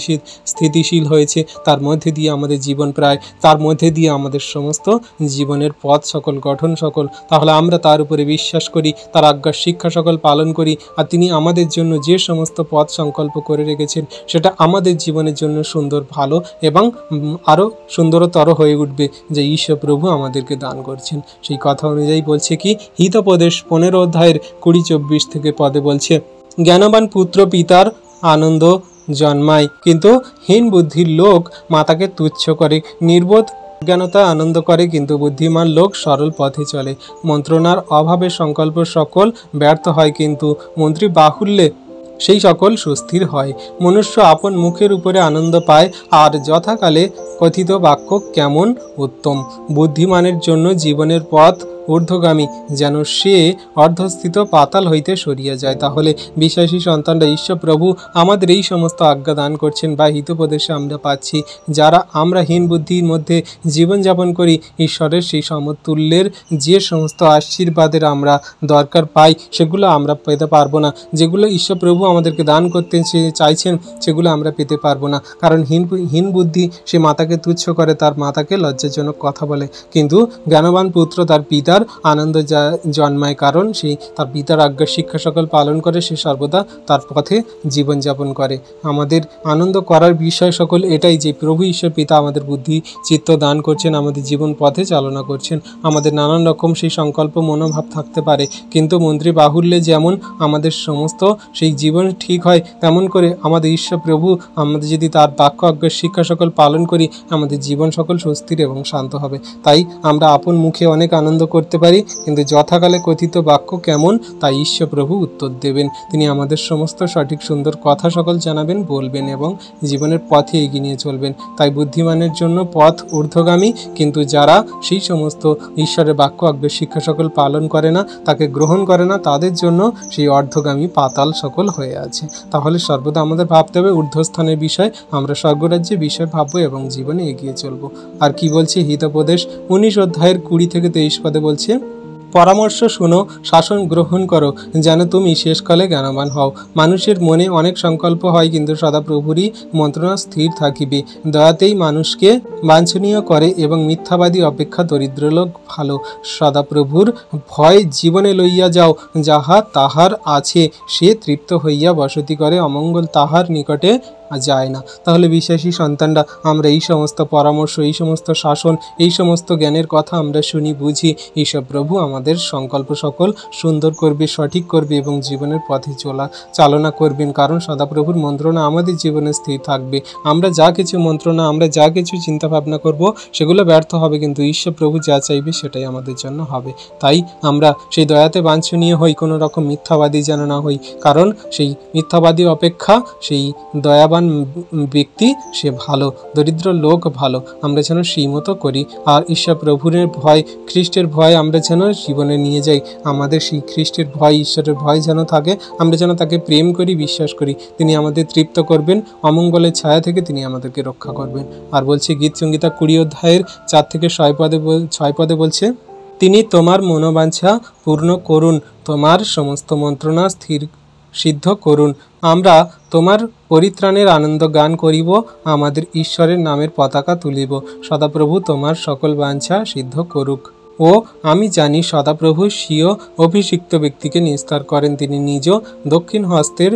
স্থিতিশীল হয়েছে, তার মধ্যে দিয়ে আমাদের জীবন প্রায়, তার মধ্যে দিয়ে আমাদের সমস্ত জীবনের পথ সকল গঠন সকল। তাহলে আমরা তার উপরে বিশ্বাস করি, তার আজ্ঞার শিক্ষা সকল পালন করি, আর তিনি আমাদের জন্য যে সমস্ত পথ সংকল্প করে রেখেছেন সেটা আমাদের জীবনের জন্য সুন্দর, ভালো এবং আরও সুন্দরতর হয়ে উঠবে, যে ঈশ্বর প্রভু আমাদেরকে দান করছেন। সেই কথা অনুযায়ী বলছে কি, হিতোপদেশ 15 অধ্যায়ের 20-24 থেকে পদে বলছে, জ্ঞানবান পুত্র পিতার আনন্দ জন্মায়, কিন্তু হীন বুদ্ধির লোক মাতাকে তুচ্ছ করে। নির্বোধ জ্ঞানতা আনন্দ করে, কিন্তু বুদ্ধিমান লোক সরল পথে চলে। মন্ত্রণার অভাবে সংকল্প সকল ব্যর্থ হয়, কিন্তু মন্ত্রী বাহুল্যে সেই সকল সুস্থির হয়। মনুষ্য আপন মুখের উপরে আনন্দ পায়, আর যথাকালে কথিত বাক্য কেমন উত্তম। বুদ্ধিমানের জন্য জীবনের পথ ঊর্ধ্বগামী, যেন সে অর্ধস্থিত পাতাল হইতে সরিয়া যায়। তাহলে বিশ্বাসী সন্তানরা ঈশ্বর প্রভু আমাদের এই সমস্ত আজ্ঞা দান করছেন বা হিতোপদেশে আমরা পাচ্ছি। যারা আমরা হীন বুদ্ধির মধ্যে জীবনযাপন করি, ঈশ্বরের সেই সমতুল্যের যে সমস্ত আশীর্বাদের আমরা দরকার পাই সেগুলো আমরা পেতে পারবো না। যেগুলো ঈশ্বর প্রভু আমাদেরকে দান করতে চাইছেন সেগুলো আমরা পেতে পারবো না, কারণ হীন বুদ্ধি সে মাতাকে তুচ্ছ করে, তার মাতাকে লজ্জাজনক কথা বলে। কিন্তু জ্ঞানবান পুত্র তার পিতার আনন্দ জন্মায়, কারণ সে তার পিতার আজ্ঞা শিক্ষা সকল পালন করে, সে সর্বদা তার পথে জীবনযাপন করে। আমাদের আনন্দ করার বিষয় সকল এটাই যে প্রভু ঈশ্বর পিতা আমাদের বুদ্ধি চিত্ত দান করছেন, আমাদের জীবন পথে চালনা করছেন। আমাদের নানান রকম সেই সংকল্প মনোভাব থাকতে পারে, কিন্তু মন্ত্রী বাহুল্যে যেমন আমাদের সমস্ত সেই জীবন ঠিক হয়, তেমন করে আমাদের ঈশ্বর প্রভু আমাদের যদি তার বাক্য আজ্ঞা শিক্ষা সকল পালন করি, আমাদের জীবন সকল সুস্থির এবং শান্ত হবে। তাই আমরা আপন মুখে অনেক আনন্দ করতে পারি, কিন্তু যথাকালে কথিত বাক্য কেমন তাই ঈশ্বর প্রভু উত্তর দেবেন। তিনি আমাদের সমস্ত সঠিক সুন্দর কথা সকল জানাবেন, বলবেন এবং জীবনের পথে এগিয়ে নিয়ে চলবেন। তাই বুদ্ধিমানের জন্য পথ ঊর্ধ্বগামী, কিন্তু যারা সেই সমস্ত ঈশ্বরের বাক্য আজ্ঞা শিক্ষা সকল পালন করে না, তাকে গ্রহণ করে না, তাদের জন্য সেই অর্ধগামী পাতাল সকল হয়ে আছে। তাহলে সর্বদা আমাদের ভাবতে হবে ঊর্ধ্বস্থানের বিষয়, আমরা স্বর্গরাজ্যের বিষয় ভাববো এবং জীবনে এগিয়ে চলবো। আর কি বলছে হিতোপদেশ 19 অধ্যায়ের 20 থেকে 23 পদে বলছে, পরামর্শ শুনো, শাসন গ্রহণ করো, যেন তুমি শেষকালে জ্ঞানবান হও। মানুষের মনে অনেক সংকল্প হয়, কিন্তু সদাপ্রভুরই মন্ত্রণা স্থির থাকিবে। দয়াতেই মানুষকে বাঞ্ছনীয় করে এবং মিথ্যাবাদী অপেক্ষা দরিদ্র লোক ভালো। সদাপ্রভুর ভয় জীবনে লইয়া যাও, যাহা তাহার আছে সে তৃপ্ত হইয়া বসতি করে, অমঙ্গল তাহার নিকটে যায় না। তাহলে বিশ্বাসী সন্তানরা আমরা এই সমস্ত পরামর্শ, এই সমস্ত শাসন, এই সমস্ত জ্ঞানের কথা আমরা শুনি, বুঝি। ঈশ্বর প্রভু আমাদের সংকল্প সকল সুন্দর করবে, সঠিক করবে এবং জীবনের পথে চালনা করবেন। কারণ সদাপ্রভুর মন্ত্রণা আমাদের জীবনে স্থির থাকবে। আমরা যা কিছু মন্ত্রণা, আমরা যা কিছু চিন্তা ভাবনা করব সেগুলো ব্যর্থ হবে, কিন্তু ঈশ্বর প্রভু যা চাইবে সেটাই আমাদের জন্য হবে। তাই আমরা সেই দয়াতে বাঞ্ছনীয় হই, কোনো রকম মিথ্যাবাদী যেন না হই। কারণ সেই মিথ্যাবাদী অপেক্ষা সেই দয়াবান ব্যক্তি সে ভালো, দরিদ্র লোক ভালো। আমরা যেন সেই মতো করি। আর ঈশ্বর প্রভুর ভয়, খ্রিস্টের ভয় আমরা যেন জীবনে নিয়ে যাই। আমাদের সেই খ্রিস্টের ভয়, ঈশ্বরের ভয় যেন থাকে। আমরা যেন তাকে প্রেম করি, বিশ্বাস করি। তিনি আমাদের তৃপ্ত করবেন, অমঙ্গলের ছায়া থেকে তিনি আমাদেরকে রক্ষা করবেন। আর বলছে গীত সংহিতা 20 অধ্যায়ের 4 থেকে 6 পদে বলছে, তিনি তোমার মনোবাঞ্ছা পূর্ণ করুন, তোমার সমস্ত মন্ত্রণা সিদ্ধ করুন। আমরা তোমার পরিত্রাণের আনন্দ গান করিব, আমাদের ঈশ্বরের নামের পতাকা তুলিব। সদাপ্রভু তোমার সকল বাঞ্ছা সিদ্ধ করুক। ও আমি জানি সদাপ্রভু স্বীয় অভিষিক্ত ব্যক্তিকে নিস্তার করেন। তিনি নিজ দক্ষিণ হস্তের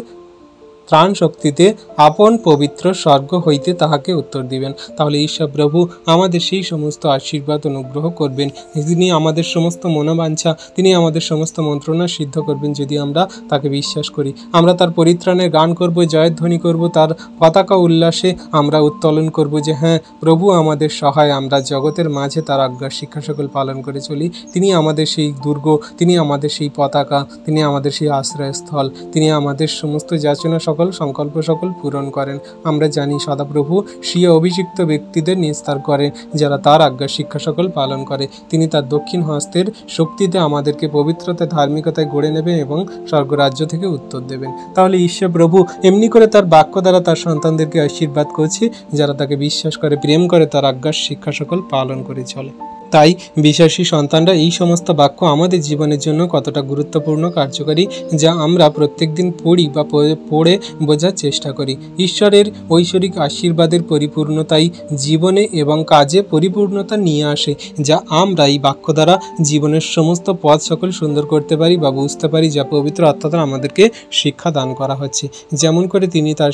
ত্রাণ শক্তিতে আপন পবিত্র স্বর্গ হইতে তাহাকে উত্তর দিবেন। তাহলে ঈশ্বর প্রভু আমাদের সেই সমস্ত আশীর্বাদ অনুগ্রহ করবেন। তিনি আমাদের সমস্ত মনোবাঞ্ছা, তিনি আমাদের সমস্ত মন্ত্রণা সিদ্ধ করবেন যদি আমরা তাকে বিশ্বাস করি। আমরা তার পরিত্রাণের গান করব, জয়ধ্বনি করব, তার পতাকা উল্লাসে আমরা উত্তোলন করব যে হ্যাঁ, প্রভু আমাদের সহায়। আমরা জগতের মাঝে তার আজ্ঞার শিক্ষা সকল পালন করে চলি। তিনি আমাদের সেই দুর্গ, তিনি আমাদের সেই পতাকা, তিনি আমাদের সেই আশ্রয়স্থল, তিনি আমাদের সমস্ত যাচনা সকল সংকল্প সকল পূরণ করেন। আমরা জানি সদাপ্রভু স্বীয় অভিষিক্ত ব্যক্তিদের নিস্তার করেন যারা তার আজ্ঞার শিক্ষা সকল পালন করে। তিনি তার দক্ষিণ হস্তের শক্তিতে আমাদেরকে পবিত্রতা, ধার্মিকতায় গড়ে নেবেন এবং স্বর্গরাজ্য থেকে উত্তর দেবেন। তাহলে ঈশ্বর প্রভু এমনি করে তার বাক্য দ্বারা তার সন্তানদেরকে আশীর্বাদ করছে যারা তাকে বিশ্বাস করে, প্রেম করে, তার আজ্ঞার শিক্ষা সকল পালন করে চলে। তাই বিশ্বাসী সন্তানরা এই সমস্ত বাক্য আমাদের জীবনের জন্য কতটা গুরুত্বপূর্ণ, কার্যকারী, যা আমরা প্রত্যেক দিন পড়ি বা পড়ে বোঝার চেষ্টা করি। ঈশ্বরের ঐশ্বরিক আশীর্বাদের পরিপূর্ণতাই জীবনে এবং কাজে পরিপূর্ণতা নিয়ে আসে, যা আমরা এই বাক্য দ্বারা জীবনের সমস্ত পথ সকল সুন্দর করতে পারি বা বুঝতে পারি, যা পবিত্র আত্মা দ্বারা আমাদেরকে শিক্ষা দান করা হচ্ছে। যেমন করে তিনি তার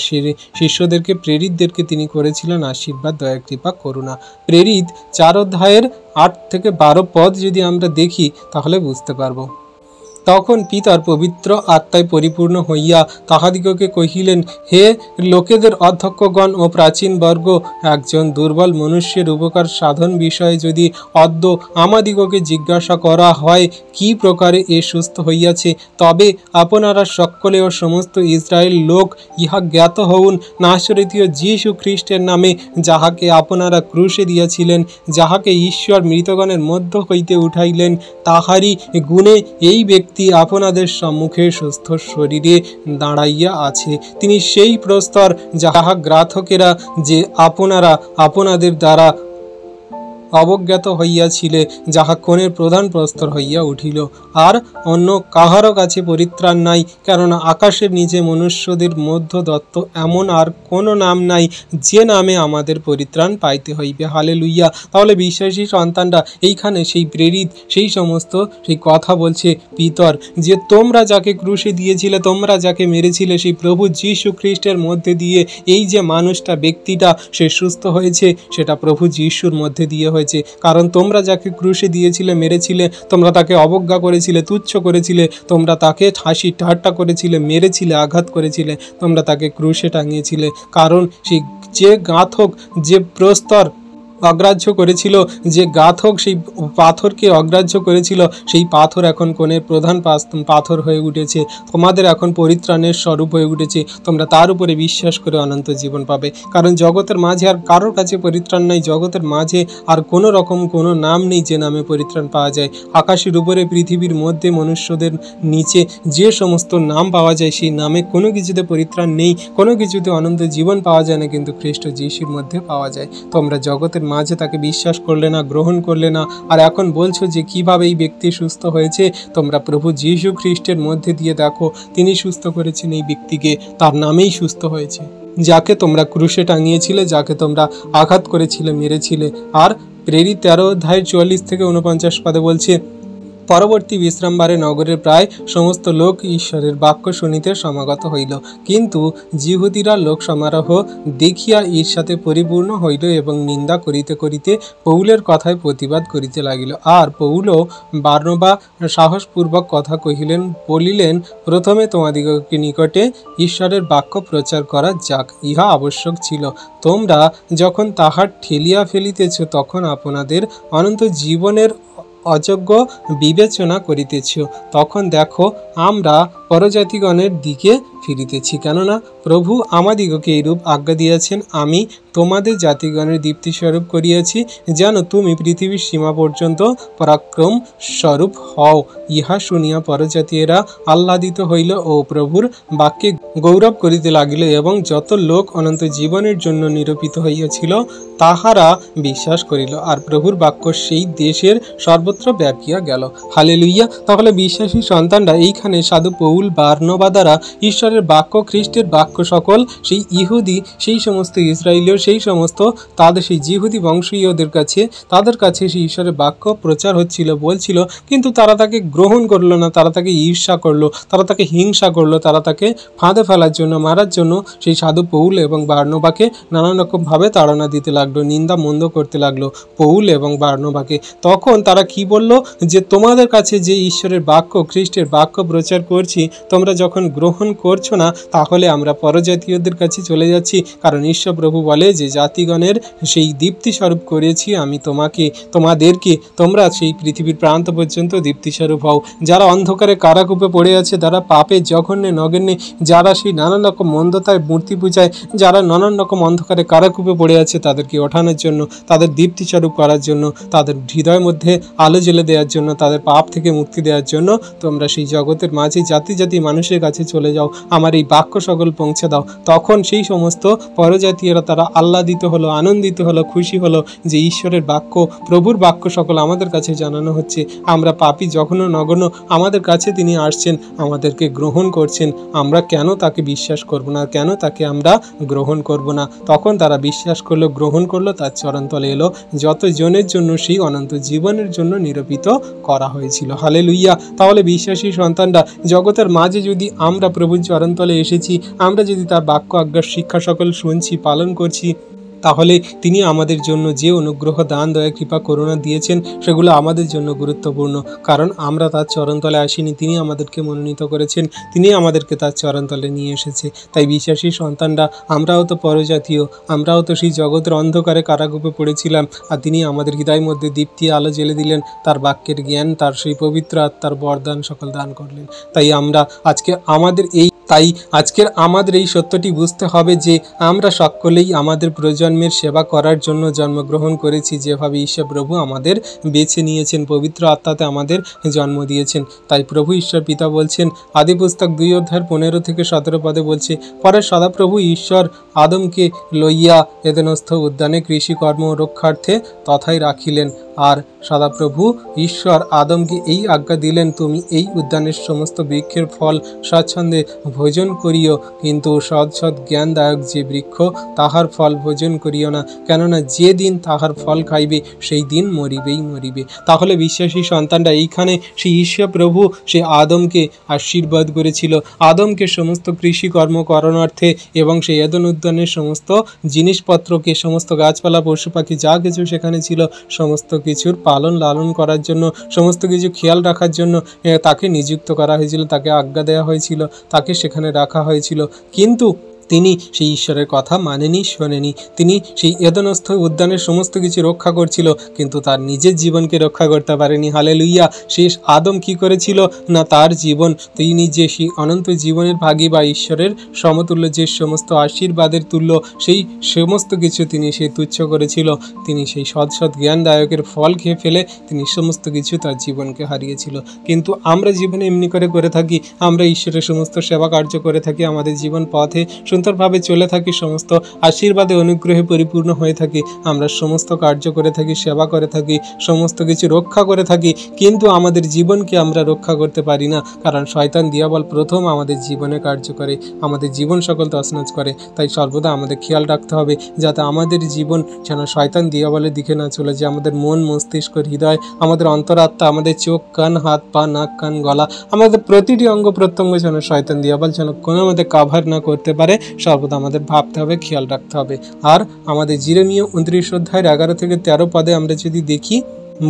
শিষ্যদেরকে, প্রেরিতদেরকে তিনি করেছিলেন আশীর্বাদ, দয়া, কৃপা, করুণা। প্রেরিত 4 অধ্যায়ের 8 থেকে 12 পদ যদি আমরা দেখি তাহলে বুঝতে পারবো। তখন পিতার পবিত্র আত্মায় পরিপূর্ণ হইয়া তাহাদিগকে কহিলেন, হে লোকেদের অধ্যক্ষগণ ও প্রাচীন বর্গ, একজন দুর্বল মনুষ্যের উপকার সাধন বিষয়ে যদি অদ্য আমাদিগকে জিজ্ঞাসা করা হয় কি প্রকারে এ সুস্থ হইয়াছে, তবে আপনারা সকলে ও সমস্ত ইসরায়েল লোক ইহা জ্ঞাত হউন, নাসরীয় যীশু খ্রিস্টের নামে, যাহাকে আপনারা ক্রুশে দিয়াছিলেন, যাহাকে ঈশ্বর মৃতগণের মধ্য হইতে উঠাইলেন, তাহারই গুণে এই ব্যক্তি আপনাদের সম্মুখে সুস্থ শরীরে দাঁড়াইয়া আছে। তিনি সেই প্রস্তর যাহা গ্রাহকেরা যে আপনারা আপনাদের দ্বারা অবজ্ঞাত হইয়াছিলে, যাহা কোণের প্রধান প্রস্তর হইয়া উঠিল। আর অন্য কাহারও কাছে পরিত্রাণ নাই, কেননা আকাশের নিচে মনুষ্যদের মধ্য দত্ত এমন আর কোনো নাম নাই যে নামে আমাদের পরিত্রাণ পাইতে হইবে। হালেলুইয়া। তাহলে বিশ্বাসী সন্তানরা এইখানে সেই প্রেরিত সেই সমস্ত সেই কথা বলছে পিতর, যে তোমরা যাকে ক্রুশে দিয়েছিলে, তোমরা যাকে মেরেছিলে, সেই প্রভু যীশু খ্রিস্টের মধ্যে দিয়ে এই যে মানুষটা, ব্যক্তিটা সে সুস্থ হয়েছে, সেটা প্রভু যীশুর মধ্যে দিয়ে হয়েছে। কারণ তোমরা যাকে ক্রুশে দিয়েছিলে, মেরেছিলে, তোমরা তাকে অবজ্ঞা করেছিলে, তুচ্ছ করেছিলে, তোমরা তাকে হাসি ঠাট্টা করেছিলে, মেরেছিলে, আঘাত করেছিলে, তোমরা তাকে ক্রুশে টাঙিয়েছিলে। কারণ সেই যে গাঁথক, যে প্রস্তর অগ্রাহ্য করেছিল, যে গাঁথক সেই পাথরকে অগ্রাহ্য করেছিল, সেই পাথর এখন কোণের প্রধান পাথর হয়ে উঠেছে, তোমাদের এখন পরিত্রাণের স্বরূপ হয়ে উঠেছে। তোমরা তার উপরে বিশ্বাস করে অনন্ত জীবন পাবে। কারণ জগতের মাঝে আর কারোর কাছে পরিত্রাণ নাই, জগতের মাঝে আর কোনো রকম কোনো নাম নেই যে নামে পরিত্রাণ পাওয়া যায়। আকাশের উপরে, পৃথিবীর মধ্যে, মনুষ্যদের নিচে যে সমস্ত নাম পাওয়া যায়, সেই নামে কোনো কিছুতে পরিত্রাণ নেই, কোনো কিছুতে অনন্ত জীবন পাওয়া যায় না, কিন্তু খ্রিস্ট যীশুর মধ্যে পাওয়া যায়। তোমরা জগতের মাঝে তাকে বিশ্বাস করলে না, গ্রহণ করলে না, আর এখন বলছো যে কিভাবে এই ব্যক্তি সুস্থ হয়েছে। তোমরা প্রভু যীশু খ্রিস্টের মধ্যে দিয়ে দেখো, তিনি সুস্থ করেছেন এই ব্যক্তিকে, তার নামেই সুস্থ হয়েছে। যাকে তোমরা ক্রুশে টাঙিয়েছিলে, যাকে তোমরা আঘাত করেছিলে, মেরেছিলে। আর প্রেরিত 13 অধ্যায়ের 44 থেকে 49 পদে বলছে, পরবর্তী বিশ্রামবারে নগরের প্রায় সমস্ত লোক ঈশ্বরের বাক্য শুনিতে সমাগত হইল, কিন্তু যিহুদীরা লোক সমারোহ দেখিয়া ঈর্ষাতে পরিপূর্ণ হইল এবং নিন্দা করিতে করিতে পৌলের কথায় প্রতিবাদ করিতে লাগিল। আর পৌল বারনবা সাহসপূর্বক কথা কহিলেন, বলিলেন, প্রথমে তোমাদিগকে নিকটে ঈশ্বরের বাক্য প্রচার করা যাক, ইহা আবশ্যক ছিল। তোমরা যখন তাহার ঠেলিয়া ফেলিতেছ, তখন আপনাদের অনন্ত জীবনের অযোগ্য বিবেচনা করিতেছ। তখন দেখো, আমরা পরজাতিগণের দিকে ফিরিতেছি, কেননা প্রভু আমাদিগকে এইরূপ আজ্ঞা দিয়েছেন, আমি তোমাদের জাতিগণের দীপ্তিস্বরূপ করিয়াছি, যেন তুমি পৃথিবীর সীমা পর্যন্ত পরাক্রম স্বরূপ হও। ইহা শুনিয়া পরজাতীয়রা আহ্লাদিত হইল ও প্রভুর বাক্যে গৌরব করিতে লাগিল, এবং যত লোক অনন্ত জীবনের জন্য নিরূপিত হইয়াছিল তাহারা বিশ্বাস করিল, আর প্রভুর বাক্য সেই দেশের সর্বত্র ব্যাপিয়া গেল। হালেলুইয়া। তাহলে বিশ্বাসী সন্তানরা এইখানে সাধু পৌল বারনবা দ্বারা ঈশ্বরের বাক্য, খ্রিস্টের বাক্য সকল সেই ইহুদি, সেই সমস্ত ইসরায়েলীয়, সেই সমস্ত তাদের সেই যিহুদি বংশীয়দের কাছে, তাদের কাছে সেই ঈশ্বরের বাক্য প্রচার হচ্ছিল, বলছিল, কিন্তু তারা তাকে গ্রহণ করলো না, তারা তাকে ঈর্ষা করলো, তারা তাকে হিংসা করলো, তারা তাকে ফাঁদে ফেলার জন্য, মারার জন্য সেই সাধু পৌল এবং বারনবাকে নানান রকমভাবে তাড়না দিতে লাগলো, নিন্দা মন্দ করতে লাগলো পৌল এবং বারনবাকে। তখন তারা কি বলল, যে তোমাদের কাছে যে ঈশ্বরের বাক্য, খ্রিস্টের বাক্য প্রচার করছি, তোমরা যখন গ্রহণ করছো না, তাহলে আমরা পরজাতীয়দের কাছে চলে যাচ্ছি, কারণ ঈশ্বর প্রভু বলে যে জাতিগণের সেই দীপ্তি স্বরূপ করেছি আমি তোমাদেরকে, তোমরা সেই পৃথিবীর প্রান্ত পর্যন্ত দীপ্তি স্বরূপ হও। যারা অন্ধকারে কারাকূপে পড়ে আছে, যারা পাপে জঘন্যে নগণ্যে, যারা সেই নানান রকম মন্দতায় মূর্তি পূজায়, যারা নানান রকম অন্ধকারে কারাকূপে পড়ে আছে, তাদেরকে ওঠানোর জন্য, তাদের দীপ্তি স্বরূপ করার জন্য, তাদের হৃদয়ের মধ্যে আলো জ্বেলে দেওয়ার জন্য, তাদের পাপ থেকে মুক্তি দেওয়ার জন্য তোমরা সেই জগতের মাঝে জাতি জাতি মানুষের কাছে চলে যাও, আমার এই বাক্য সকল পৌঁছে দাও। তখন সেই সমস্ত পরজাতীয়রা তারা আহ্লাদিত হলো, আনন্দিত হলো, খুশি হলো যে ঈশ্বরের বাক্য, প্রভুর বাক্য সকল আমাদের কাছে জানানো হচ্ছে, আমরা পাপী জঘন্য নগণ্য, আমাদের কাছে তিনি আসছেন, আমাদেরকে গ্রহণ করছেন, আমরা কেন তাকে বিশ্বাস করব না, কেন তাকে আমরা গ্রহণ করব না। তখন তারা বিশ্বাস করলো, গ্রহণ করলো, তার চরণতলে এলো, যত জনের জন্য সেই অনন্ত জীবনের জন্য নিরূপিত করা হয়েছিল। হালেলুইয়া। তাহলে বিশ্বাসী সন্তানরা, জগতের মাঝে যদি আমরা প্রভুর চরণতলে এসেছি, আমরা যদি তার বাক্য আজ্ঞার শিক্ষা সকল শুনছি, পালন করছি, তাহলে তিনি আমাদের জন্য যে অনুগ্রহ, দান, দয়া, কৃপা, করুণা দিয়েছেন, সেগুলো আমাদের জন্য গুরুত্বপূর্ণ, কারণ আমরা তার চরণতলে আসিনি, তিনি আমাদেরকে মনোনীত করেছেন, তিনি আমাদেরকে তার চরণতলে নিয়ে এসেছে। তাই বিশ্বাসী সন্তানরা, আমরাও তো পরজাতীয়, আমরাও তো সেই জগতের অন্ধকারে কারাকূপে পড়েছিলাম, আর তিনি আমাদের হৃদয়ের মধ্যে দীপ্তি আলো জ্বেলে দিলেন, তার বাক্যের জ্ঞান, তার সেই পবিত্র আত্মার বরদান সকল দান করলেন। তাই আমরা আজকের আমাদের এই সত্যটি বুঝতে হবে যে আমরা সকলেই আমাদের প্রজন্মের সেবা করার জন্য জন্মগ্রহণ করেছি, যেভাবে ঈশ্বর প্রভু আমাদের বেছে নিয়েছেন, পবিত্র আত্মাতে আমাদের জন্ম দিয়েছেন। তাই প্রভু ঈশ্বর পিতা বলছেন, আদি পুস্তক 2:15-17 পদে বলছে, পরে সদাপ্রভু ঈশ্বর আদমকে লইয়া এদেনস্থ উদ্যানে কৃষিকর্ম রক্ষার্থে তথায় রাখিলেন। আর সদাপ্রভু ঈশ্বর আদমকে এই আজ্ঞা দিলেন, তুমি এই উদ্যানের সমস্ত বৃক্ষের ফল স্বাচ্ছন্দ্যে ভোজন করিও, কিন্তু সৎ জ্ঞানদায়ক যে বৃক্ষ, তাহার ফল ভোজন করিও না, কেননা যে দিন তাহার ফল খাইবে, সেই দিন মরিবে। তাহলে বিশ্বাসী সন্তানরা, এইখানে সেই ঈশ্বর প্রভু সে আদমকে আশীর্বাদ করেছিল, আদমকে সমস্ত কৃষিকর্ম করণার্থে এবং সেই এদেন উদ্যানের সমস্ত জিনিসপত্রকে, সমস্ত গাছপালা, পশু পাখি যা কিছু সেখানে ছিল, সমস্ত কিছুর পালন লালন করার জন্য, সমস্ত কিছু খেয়াল রাখার জন্য তাকে নিযুক্ত করা হয়েছিল, তাকে আজ্ঞা দেওয়া হয়েছিল, তাকে সেখানে রাখা হয়েছিল। কিন্তু তিনি সেই ঈশ্বরের কথা মানেনি, শোনেনি। তিনি সেই এদনস্থ উদ্যানের সমস্ত কিছু রক্ষা করছিল, কিন্তু তার নিজের জীবনকে রক্ষা করতে পারেনি। হালেলুইয়া। শেষ আদম কি করেছিল না, তার জীবন, তিনি যে সেই অনন্ত জীবনের ভাগী বা ঈশ্বরের সমতুল্য, যে সমস্ত আশীর্বাদের তুল্য, সেই সমস্ত কিছু তিনি সেই তুচ্ছ করেছিল। তিনি সেই সৎ জ্ঞানদায়কের ফল খেয়ে ফেলে তিনি সমস্ত কিছু তার জীবনকে হারিয়েছিল। কিন্তু আমরা জীবনে এমনি করে থাকি, আমরা ঈশ্বরের সমস্ত সেবা কার্য করে থাকি, আমাদের জীবন পথে সুন্দরভাবে চলে থাকি, সমস্ত আশীর্বাদে অনুগ্রহে পরিপূর্ণ হয়ে থাকি, আমরা সমস্ত কার্য করে থাকি, সেবা করে থাকি, সমস্ত কিছু রক্ষা করে থাকি, কিন্তু আমাদের জীবনকে আমরা রক্ষা করতে পারি না, কারণ শয়তান দিয়াবল প্রথম আমাদের জীবনে কার্য করে, আমাদের জীবন সকল তছনছ করে। তাই সর্বদা আমাদের খেয়াল রাখতে হবে যাতে আমাদের জীবন যেন শয়তান দিয়াবলের দিকে না চলে যায়। আমাদের মন, মস্তিষ্ক, হৃদয়, আমাদের অন্তরাত্মা, আমাদের চোখ, কান, হাত, পা, নাক, কান, গলা, আমাদের প্রতিটি অঙ্গ প্রত্যঙ্গ যেন শয়তান দিয়াবল যেন কোনো মতে কাভার না করতে পারে, সর্বদা আমাদের ভাবতে হবে, খেয়াল রাখতে হবে। আর আমাদের জিরেমীয় 29 অধ্যায়ের 11 থেকে 13 পদে আমরা যদি দেখি,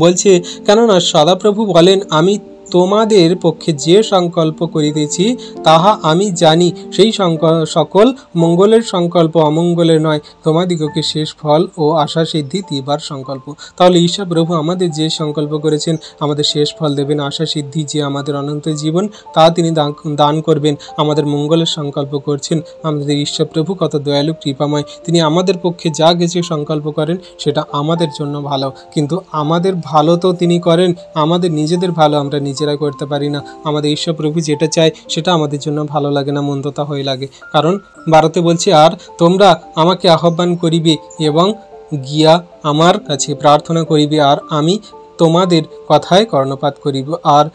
বলছে, কেননা সদাপ্রভু বলেন, আমি তোমাদের পক্ষে যে সংকল্প করিতেছি তাহা আমি জানি, সেই সকল মঙ্গলের সংকল্প, অমঙ্গলের নয়, তোমাদিগকে শেষ ফল ও আশা সিদ্ধি দিবার সংকল্প। তাহলে ঈশ্বর প্রভু আমাদের যে সংকল্প করেছেন, আমাদের শেষ ফল দেবেন, আশা সিদ্ধি, যে আমাদের অনন্ত জীবন তা তিনি দান করবেন, আমাদের মঙ্গলের সংকল্প করছেন। আমাদের ঈশ্বর প্রভু কত দয়ালু, কৃপাময়, তিনি আমাদের পক্ষে যা কিছু সংকল্প করেন সেটা আমাদের জন্য ভালো, কিন্তু আমাদের ভালো তো তিনি করেন, আমাদের নিজেদের ভালো আমরা নিজেরা করতে পারি না। আমাদের ঈশ্বর প্রভু যেটা চায় সেটা আমাদের জন্য ভালো লাগে না, মন্দতা হয়ে লাগে। কারণ ভারতে বলছে, আর তোমরা আমাকে আহ্বান করিবে এবং গিয়া আমার কাছে প্রার্থনা করিবে, আর আমি তোমাদের কথায় কর্ণপাত করিব, আর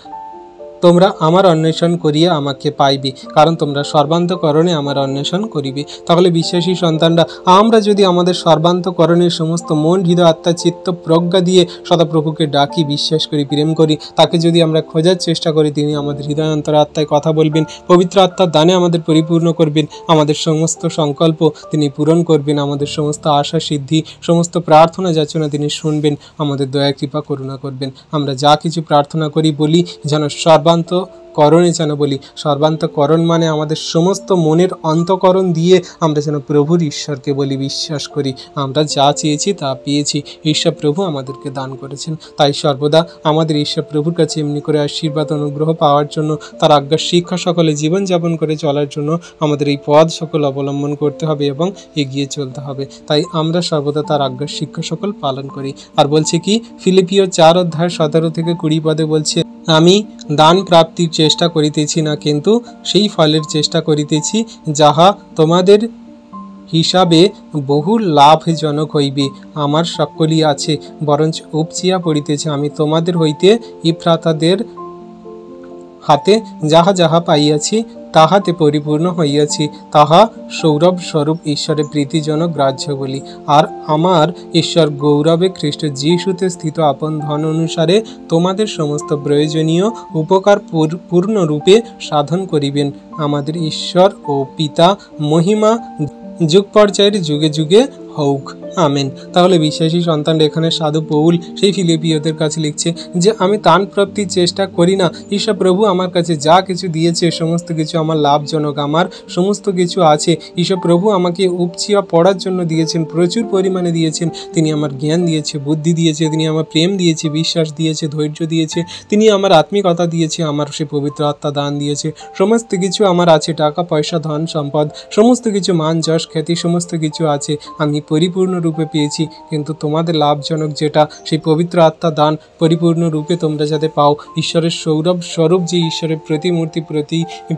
তোমরা আমার অন্বেষণ করিয়া আমাকে পাইবে, কারণ তোমরা সর্বান্তকরণে আমার অন্বেষণ করিবে। তাহলে বিশ্বাসী সন্তানরা, আমরা যদি আমাদের সর্বান্তকরণের সমস্ত মন, হৃদয়, আত্মা, চিত্ত, প্রজ্ঞা দিয়ে সদাপ্রভুকে ডাকি, বিশ্বাস করি, প্রেম করি, তাকে যদি আমরা খোঁজার চেষ্টা করি, তিনি আমাদের হৃদয়, অন্তর, আত্মায় কথা বলবেন, পবিত্র আত্মার দানে আমাদের পরিপূর্ণ করবেন, আমাদের সমস্ত সংকল্প তিনি পূরণ করবেন, আমাদের সমস্ত আশা সিদ্ধি, সমস্ত প্রার্থনা যাচনা তিনি শুনবেন, আমাদের দয়া, কৃপা, করুণা করবেন। আমরা যা কিছু প্রার্থনা করি, বলি, যেন সর্বান্তকরণে যেন বলি। সর্বান্তকরণ মানে আমাদের সমস্ত মনের অন্তকরণ দিয়ে আমরা যেন প্রভুর, ঈশ্বরকে বলি, বিশ্বাস করি আমরা যা চেয়েছি তা পেয়েছি, ঈশ্বর প্রভু আমাদেরকে দান করেছেন। তাই সর্বদা আমাদের ঈশ্বর প্রভুর কাছে এমনি করে আশীর্বাদ, অনুগ্রহ পাওয়ার জন্য, তার আজ্ঞার শিক্ষা সকলে জীবনযাপন করে চলার জন্য আমাদের এই পথ সকল অবলম্বন করতে হবে এবং এগিয়ে চলতে হবে। তাই আমরা সর্বদা তার আজ্ঞার শিক্ষা সকল পালন করি। আর বলছে কি, ফিলিপিও 4 অধ্যায় 17 থেকে 20 পদে বলছে, আমি দান প্রাপ্তির চেষ্টা করিতেছি না, কিন্তু সেই ফলের চেষ্টা করিতেছি যাহা তোমাদের হিসাবে বহু লাভজনক হইবে। আমার সকলই আছে, বরঞ্চ উপচিয়া পড়িতেছে। আমি তোমাদের হইতে ইফ্রাতাদের হাতে যাহা যাহা পাইয়াছি তাহাতে পরিপূর্ণ হইয়াছি, তাহা সৌরভ স্বরূপ ঈশ্বরের প্রীতিজনক গ্রাহ্য বলি। আর আমার ঈশ্বর গৌরবে খ্রিস্ট যিশুতে স্থিত আপন ধন অনুসারে তোমাদের সমস্ত প্রয়োজনীয় উপকার পূর্ণরূপে সাধন করিবেন। আমাদের ঈশ্বর ও পিতা মহিমা যুগ পর্যায়ের যুগে যুগে হোক, আমেন। তাহলে বিশ্বাসী সন্তানরা, এখানে সাধু পৌল সেই ফিলিপিয়দের কাছে লিখছে যে আমি দান প্রাপ্তির চেষ্টা করি না, ঈশ্বর প্রভু আমার কাছে যা কিছু দিয়েছে সমস্ত কিছু আমার লাভজনক, আমার সমস্ত কিছু আছে। ঈশ্বর প্রভু আমাকে উপচিয়া পড়ার জন্য দিয়েছেন, প্রচুর পরিমাণে দিয়েছেন। তিনি আমার জ্ঞান দিয়েছে, বুদ্ধি দিয়েছে, তিনি আমার প্রেম দিয়েছে, বিশ্বাস দিয়েছে, ধৈর্য দিয়েছে, তিনি আমার আত্মিকতা দিয়েছে, আমার সে পবিত্র আত্মা দান দিয়েছে। সমস্ত কিছু আমার আছে, টাকা পয়সা, ধন সম্পদ, সমস্ত কিছু, মান যশ খ্যাতি, সমস্ত কিছু আছে, আমি পরিপূর্ণ রূপে পেয়েছি। কিন্তু তোমাদের লাভজনক যেটা, সেই পবিত্র আত্মা দান পরিপূর্ণ রূপে তোমরা যাতে পাও, ঈশ্বরের সৌরভ স্বরূপ যে ঈশ্বরের প্রতিমূর্তি,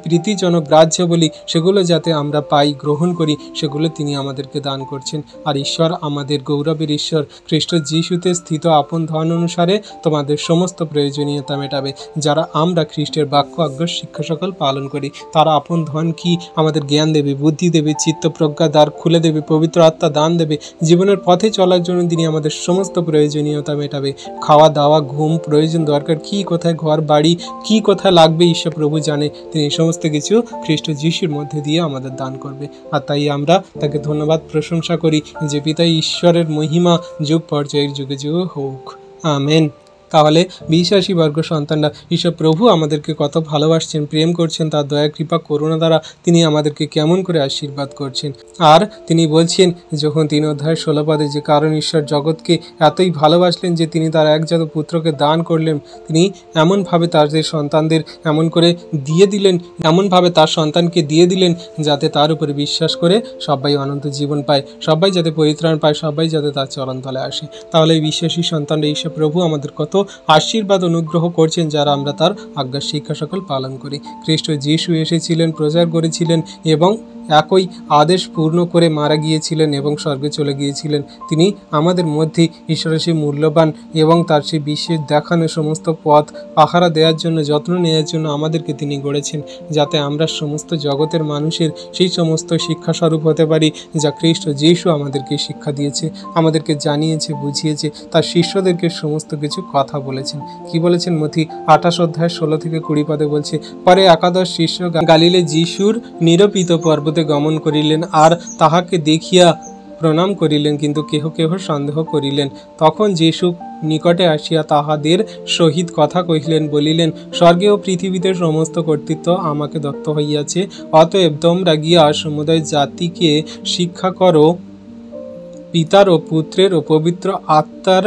প্রীতিজনক গ্রাহ্য বলি, সেগুলো যাতে আমরা পাই, গ্রহণ করি, সেগুলো তিনি আমাদেরকে দান করছেন। আর ঈশ্বর আমাদের গৌরবের ঈশ্বর, খ্রিস্ট যিশুতে স্থিত আপন ধন অনুসারে তোমাদের সমস্ত প্রয়োজনীয়তা মেটাবে। যারা আমরা খ্রিস্টের বাক্য, আজ্ঞা, শিক্ষা সকল পালন করি, তারা আপন ধন কি, আমাদের জ্ঞান দেবে, বুদ্ধি দেবে, চিত্ত প্রজ্ঞা দ্বার খুলে দেবে, পবিত্র আত্মা দান দেবে। জীবনের পথে চলার জন্য তিনি আমাদের সমস্ত প্রয়োজনীয়তা মেটাবে। খাওয়া দাওয়া, ঘুম, প্রয়োজন, দরকার কি, কোথায় ঘর বাড়ি, কি কোথায় লাগবে, ঈশ্বর প্রভু জানে। তিনি সমস্ত কিছু খ্রিস্ট যিশুর মধ্যে দিয়ে আমাদের দান করবে। আর তাই আমরা তাকে ধন্যবাদ, প্রশংসা করি যে পিতা ঈশ্বরের মহিমা যুগ পর্যায়ের যুগে যুগে হোক, আমেন। তাহলে বিশ্বাসী বর্গ সন্তানরা, ঈশ্বর প্রভু আমাদেরকে কত ভালোবাসছেন, প্রেম করছেন, তার দয়া, কৃপা, করুণা দ্বারা তিনি আমাদেরকে কেমন করে আশীর্বাদ করছেন। আর তিনি বলছেন যখন 3 অধ্যায় 16 পদে, যে কারণ ঈশ্বর জগৎকে এতই ভালোবাসলেন যে তিনি তার একজাত পুত্রকে দান করলেন। তিনি এমনভাবে তার যে সন্তানদের এমন করে দিয়ে দিলেন, এমনভাবে তার সন্তানকে দিয়ে দিলেন যাতে তার উপরে বিশ্বাস করে সবাই অনন্ত জীবন পায়, সবাই যাতে পরিত্রাণ পায়, সবাই যাতে তার চরণতলে আসে। তাহলে এই বিশ্বাসী সন্তানরা, ঈশ্বর প্রভু আমাদের কত আশীর্বাদ অনুগ্রহ করছেন যারা আমরা তার আজ্ঞার শিক্ষা সকল পালন করি। খ্রিস্ট যিশু এসেছিলেন, প্রচার করেছিলেন এবং একই আদেশ পূর্ণ করে মারা গিয়েছিলেন এবং স্বর্গে চলে গিয়েছিলেন। তিনি আমাদের মধ্যে ঈশ্বরের সেই মূল্যবান এবং তার সেই বিশ্বের দেখানো সমস্ত পথ পাহারা দেওয়ার জন্য, যত্ন নেওয়ার জন্য আমাদেরকে তিনি গড়েছেন, যাতে আমরা সমস্ত জগতের মানুষের সেই সমস্ত শিক্ষাস্বরূপ হতে পারি যা খ্রিস্ট যিশু আমাদেরকে শিক্ষা দিয়েছে, আমাদেরকে জানিয়েছে, বুঝিয়েছে। তার শিষ্যদেরকে সমস্ত কিছু কথা বলেছেন। কি বলেছেন? মথি 28 অধ্যায় 16 থেকে 20 পদে বলছে, পরে একাদশ শিষ্য গালিলে যিশুর নিরূপিত পর্বতে গমন করিলেন, আর তাহাকে দেখিয়া প্রণাম করিলেন, কিন্তু কেহ কেহ সন্দেহ করিলেন। তখন যিশু নিকটে আসিয়া তাহাদের সহিত কথা কহিলেন, বলিলেন, স্বর্গে ও পৃথিবীতে সমস্ত কর্তৃত্ব আমাকে দত্ত হইয়াছে। অতএব তোমরা গিয়া সমুদয় জাতিকে শিক্ষা করো, পিতার ও পুত্রের ও পবিত্র আত্মার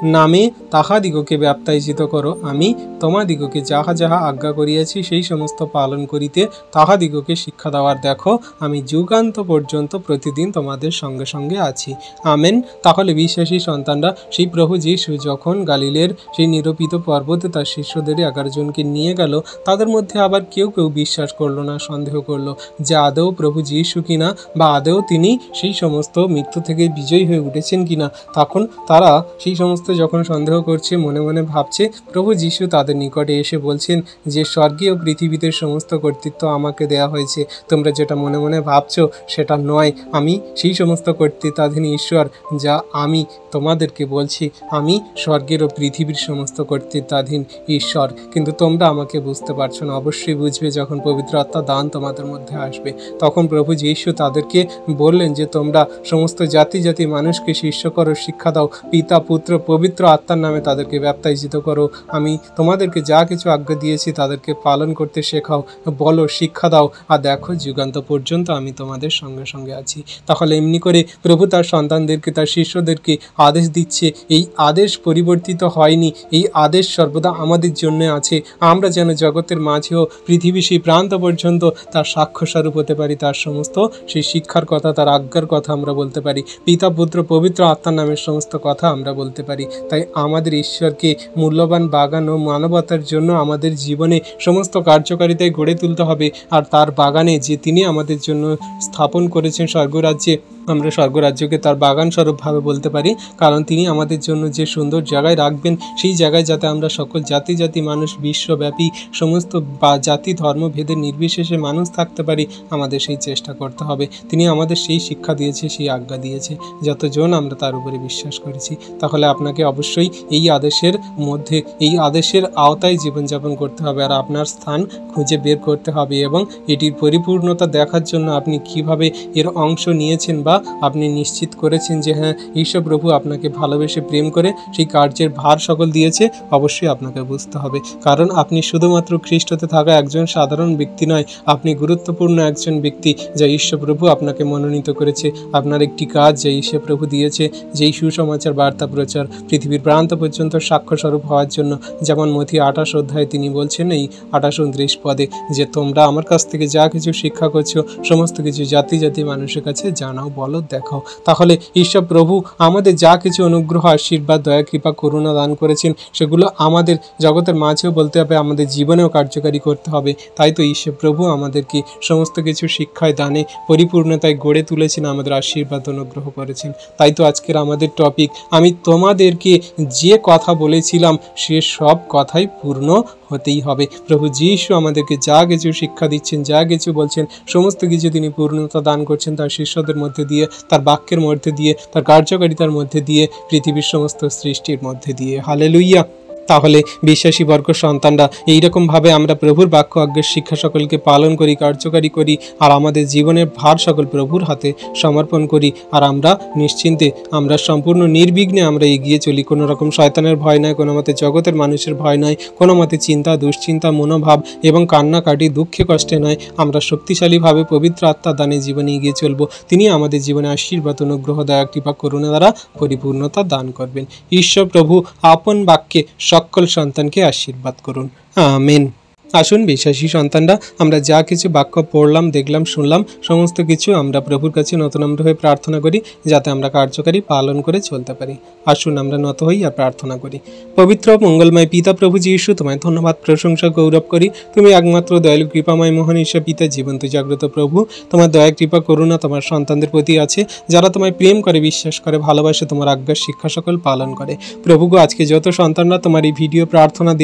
নামে তাহাদিগকে ব্যাপ্তায়িত করো। আমি তোমাদিগকে যাহা যাহা আজ্ঞা করিয়াছি সেই সমস্ত পালন করিতে তাহাদিগকে শিক্ষা দেওয়ার দেখো, আমি যুগান্ত পর্যন্ত প্রতিদিন তোমাদের সঙ্গে সঙ্গে আছি। আমেন। তাহলে বিশ্বাসী সন্তানরা, সেই প্রভু যিশু যখন গালিলের সেই নিরূপিত পর্বতে তার শিষ্যদের 11 জনকে নিয়ে গেল, তাদের মধ্যে আবার কেউ কেউ বিশ্বাস করলো না, সন্দেহ করলো যে আদৌ প্রভু যিশু কিনা, বা আদৌ তিনি সেই সমস্ত মৃত্যু থেকে বিজয়ী হয়ে উঠেছেন কিনা। তখন তারা সেই সমস্ত যখন সন্দেহ করছে, মনে মনে ভাবছে, প্রভু যিশু তাদের নিকটে এসে বলছেন যে স্বর্গে ও পৃথিবীতে সমস্ত কর্তৃত্ব আমাকে দেয়া হয়েছে। তোমরা যেটা মনে মনে ভাবছো সেটা নয়। আমি সেই সমস্ত কর্তৃত্বাধীন ঈশ্বর, যা আমি তোমাদেরকে বলছি। আমি স্বর্গের ও পৃথিবীর সমস্ত কর্তৃত্বাধীন ঈশ্বর। কিন্তু তোমরা আমাকে বুঝতে পারছো না। অবশ্যই বুঝবে যখন পবিত্র আত্মা দান তোমাদের মধ্যে আসবে। তখন প্রভু যিশু তাদেরকে বললেন যে তোমরা সমস্ত জাতি জাতি মানুষকে শিষ্য করো, শিক্ষা দাও, পিতা পুত্র পবিত্র আত্মার নামে তাদেরকে ব্যাপ্তায়িত করো। আমি তোমাদেরকে যা কিছু আজ্ঞা দিয়েছি তাদেরকে পালন করতে শেখাও, বলো, শিক্ষা দাও, আর দেখো যুগান্ত পর্যন্ত আমি তোমাদের সঙ্গে সঙ্গে আছি। তাহলে এমনি করে প্রভু তার সন্তানদেরকে, তার শিষ্যদেরকে আদেশ দিচ্ছে। এই আদেশ পরিবর্তিত হয়নি, এই আদেশ সর্বদা আমাদের জন্য আছে। আমরা যেন জগতের মাঝেও পৃথিবী সেই প্রান্ত পর্যন্ত তার সাক্ষ্যস্বরূপ হতে পারি, তার সমস্ত সেই শিক্ষার কথা, তার আজ্ঞার কথা আমরা বলতে পারি, পিতা পুত্র পবিত্র আত্মার নামের সমস্ত কথা আমরা বলতে পারি। তাই আমাদের ঈশ্বরকে মূল্যবান বাগান ও মানবতার জন্য আমাদের জীবনে সমস্ত কার্যকারিতায় গড়ে তুলতে হবে। আর তার বাগানে যে তিনি আমাদের জন্য স্থাপন করেছেন স্বর্গরাজ্যে, আমরা স্বর্গরাজ্যকে তার বাগান স্বরূপভাবে বলতে পারি। কারণ তিনি আমাদের জন্য যে সুন্দর জায়গায় রাখবেন, সেই জায়গায় যাতে আমরা সকল জাতি জাতি মানুষ, বিশ্বব্যাপী সমস্ত জাতি ধর্ম ভেদের নির্বিশেষে মানুষ থাকতে পারি, আমাদের সেই চেষ্টা করতে হবে। তিনি আমাদের সেই শিক্ষা দিয়েছে, সেই আজ্ঞা দিয়েছে, যতজন আমরা তার উপরে বিশ্বাস করেছি। তাহলে আপনাকে অবশ্যই এই আদেশের মধ্যে, এই আদেশের আওতায় জীবনযাপন করতে হবে, আর আপনার স্থান খুঁজে বের করতে হবে। এবং এটির পরিপূর্ণতা দেখার জন্য আপনি কিভাবে এর অংশ নিয়েছেন বা আপনি নিশ্চিত করেছেন যে হ্যাঁ, ঈশ্বর প্রভু আপনাকে ভালোবেসে প্রেম করে সেই কার্যের ভার সকল দিয়েছে, অবশ্যই আপনাকে বুঝতে হবে। কারণ আপনি শুধুমাত্র খ্রিস্টতে থাকা একজন সাধারণ ব্যক্তি নয়, আপনি গুরুত্বপূর্ণ একজন ব্যক্তি, যা ঈশ্বর প্রভু আপনাকে মনোনীত করেছে। আপনার একটি কাজ যা ঈশ্বর প্রভু দিয়েছে, যেই সুসমাচার বার্তা প্রচার পৃথিবীর প্রান্ত পর্যন্ত সাক্ষ্যস্বরূপ হওয়ার জন্য। যেমন মথি 28 অধ্যায়ে তিনি বলছেন এই 28-29 পদে যে তোমরা আমার কাছ থেকে যা কিছু শিক্ষা করছো সমস্ত কিছু জাতি জাতি মানুষের কাছে জানাও, বলো, দেখাও। তাহলে ঈশ্বর প্রভু আমাদের যা কিছু অনুগ্রহ, আশীর্বাদ, দয়া, কৃপা, করুণা দান করেছেন, সেগুলো আমাদের জগতের মাঝেও বলতে হবে, আমাদের জীবনেও কার্যকারী করতে হবে। তাই তো ঈশ্বর প্রভু আমাদেরকে সমস্ত কিছু শিক্ষায়, দানে, পরিপূর্ণতায় গড়ে তুলেছেন, আমাদের আশীর্বাদ অনুগ্রহ করেছেন। তাই তো আজকের আমাদের টপিক, আমি তোমাদেরকে যে কথা বলেছিলাম সে সব কথাই পূর্ণ হতেই হবে। প্রভু যিশু আমাদেরকে যা কিছু শিক্ষা দিচ্ছেন, যা কিছু বলছেন, সমস্ত কিছু তিনি পূর্ণতা দান করছেন তার শিষ্যদের মধ্যে দিয়ে, তার বাক্যের মধ্যে দিয়ে, তার কার্যকারিতার মধ্যে দিয়ে, পৃথিবীর সমস্ত সৃষ্টির মধ্যে দিয়ে। হালেলুইয়া। তাহলে বিশ্বাসী বর্গ সন্তানরা, এইরকমভাবে আমরা প্রভুর বাক্য আজ্ঞার শিক্ষা সকলকে পালন করি, কার্যকারী করি, আর আমাদের জীবনের ভার সকল প্রভুর হাতে সমর্পণ করি। আর আমরা নিশ্চিন্তে, আমরা সম্পূর্ণ নির্বিঘ্নে আমরা এগিয়ে চলি। কোনো রকম শয়তানের ভয় নয়, কোনো মতে জগতের মানুষের ভয় নয়, কোনো মতে চিন্তা, দুশ্চিন্তা, মনোভাব এবং কান্নাকাটি, দুঃখে কষ্টে নয়। আমরা শক্তিশালীভাবে পবিত্র আত্মা দানে জীবনে এগিয়ে চলব। তিনি আমাদের জীবনে আশীর্বাদ, অনুগ্রহ, দয়া, কৃপা, করুণা দ্বারা পরিপূর্ণতা দান করবেন। ঈশ্বর প্রভু আপন বাক্যে সকল সন্তানকে আশীর্বাদ করুন। আমেন। আসুন বিশ্বাসী সন্তানরা, আমরা যা কিছু বাক্য পড়লাম, দেখলাম, শুনলাম, সমস্ত কিছু আমরা প্রভুর কাছে নতনম্র হয়ে প্রার্থনা করি, যাতে আমরা কার্যকারী পালন করে চলতে পারি। আসুন আমরা নত হই আর প্রার্থনা করি। পবিত্র মঙ্গলময় পিতা প্রভু যীশু, তোমায় ধন্যবাদ, প্রশংসা, গৌরব করি। তুমি একমাত্র দয়ালু কৃপাময় মহান ঈশ্বর পিতা, জীবন্ত জাগ্রত প্রভু। তোমার দয়া, কৃপা, করুণা তোমার সন্তানদের প্রতি আছে, যারা তোমায় প্রেম করে, বিশ্বাস করে, ভালোবাসে, তোমার আজ্ঞার শিক্ষা সকল পালন করে। প্রভু গো, আজকে যত সন্তানরা তোমার এই ভিডিও প্রার্থনা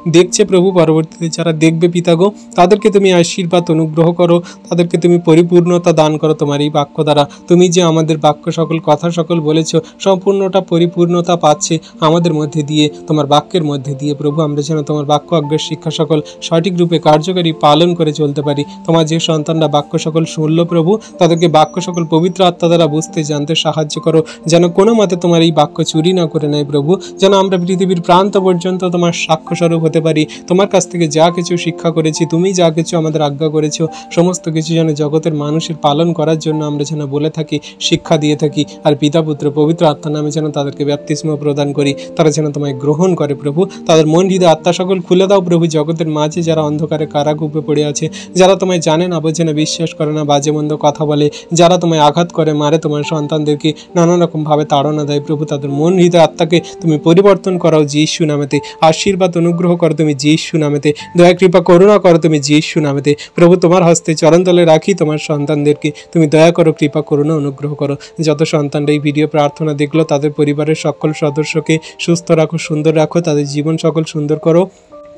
দেখছে প্রভু, পরবর্তীতে যারা দেখবে পিতা গো, তাদেরকে তুমি আশীর্বাদ অনুগ্রহ করো, তাদেরকে তুমি পরিপূর্ণতা দান করো তোমার এই বাক্য দ্বারা। তুমি যে আমাদের বাক্য সকল, কথা সকল বলেছ, সম্পূর্ণটা পরিপূর্ণতা পাচ্ছে আমাদের মধ্যে দিয়ে, তোমার বাক্যের মধ্যে দিয়ে। প্রভু, আমরা যেন তোমার বাক্য, আজ্ঞার শিক্ষা সকল সঠিক রূপে কার্যকারী পালন করে চলতে পারি। তোমার যে সন্তানরা বাক্য সকল শুনল প্রভু, তাদেরকে বাক্য সকল পবিত্র আত্মা দ্বারা বুঝতে, জানতে সাহায্য করো, যেন কোনো মতে তোমার এই বাক্য চুরি না করে নেয় প্রভু। যেন আমরা পৃথিবীর প্রান্ত পর্যন্ত তোমার সাক্ষ্যস্বরূপ হতে পারি। তোমার কাছ থেকে যা কিছু শিক্ষা করেছি, তুমি যা কিছু আমাদের আজ্ঞা করেছো, সমস্ত কিছু যেন জগতের মানুষের পালন করার জন্য আমরা যেন বলে থাকি, শিক্ষা দিয়ে থাকি। আর পিতা, পুত্র, পবিত্র আত্মার নামে যেন তাদেরকে ব্যাপ্তিস্ম প্রদান করি, তারা যেন তোমায় গ্রহণ করে প্রভু। তাদের মন, হৃদয়, আত্মা সকল খুলে দাও প্রভু। জগতের মাঝে যারা অন্ধকারে কারাকূপে পড়ে আছে, যারা তোমায় জানে না, বোঝে না, বিশ্বাস করে না, বাজে মন্দ কথা বলে, যারা তোমায় আঘাত করে, মারে, তোমার সন্তানদেরকে নানা রকম ভাবে তাড়না দেয় প্রভু, তাদের মন, হৃদয়, আত্মাকে তুমি পরিবর্তন করাও যীশু নামেতে। আশীর্বাদ অনুগ্রহ করো তুমি যীশু নামেতে। দয়া, কৃপা, করুণা করো তুমি যীশু নামেতে। প্রভু, তোমার হস্তে চরণতলে রাখি তোমার সন্তানদেরকে। তুমি দয়া করো, কৃপা, করুণা, অনুগ্রহ করো। যত সন্তানরা এই ভিডিও প্রার্থনা দেখলো, তাদের পরিবারের সকল সদস্যকে সুস্থ রাখো, সুন্দর রাখো, তাদের জীবন সকল সুন্দর করো,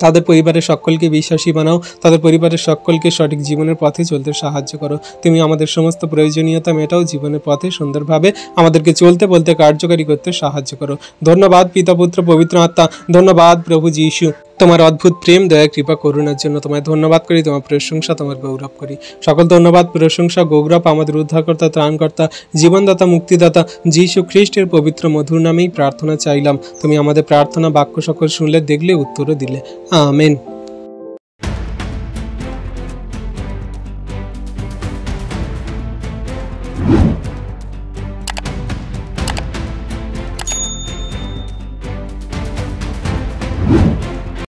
তাদের পরিবারের সকলকে বিশ্বাসী বানাও, তাদের পরিবারের সকলকে সঠিক জীবনের পথে চলতে সাহায্য করো। তুমি আমাদের সমস্ত প্রয়োজনীয়তা মেটাও, জীবনের পথে সুন্দরভাবে আমাদেরকে চলতে বলতে কার্যকারী করতে সাহায্য করো। ধন্যবাদ পিতা, পুত্র, পবিত্র আত্মা। ধন্যবাদ প্রভু যীশু, তোমার অদ্ভুত প্রেম, দয়া, কৃপা, করুণার জন্য তোমায় ধন্যবাদ করি, তোমার প্রশংসা, তোমার গৌরব করি। সকল ধন্যবাদ, প্রশংসা, গৌরব আমাদের উদ্ধারকর্তা, ত্রাণকর্তা, জীবনদাতা, মুক্তিদাতা যীশু খ্রিস্টের পবিত্র মধুর নামেই প্রার্থনা চাইলাম। তুমি আমাদের প্রার্থনা বাক্য সকল শুনলে, দেখলে, উত্তরও দিলে। আমেন।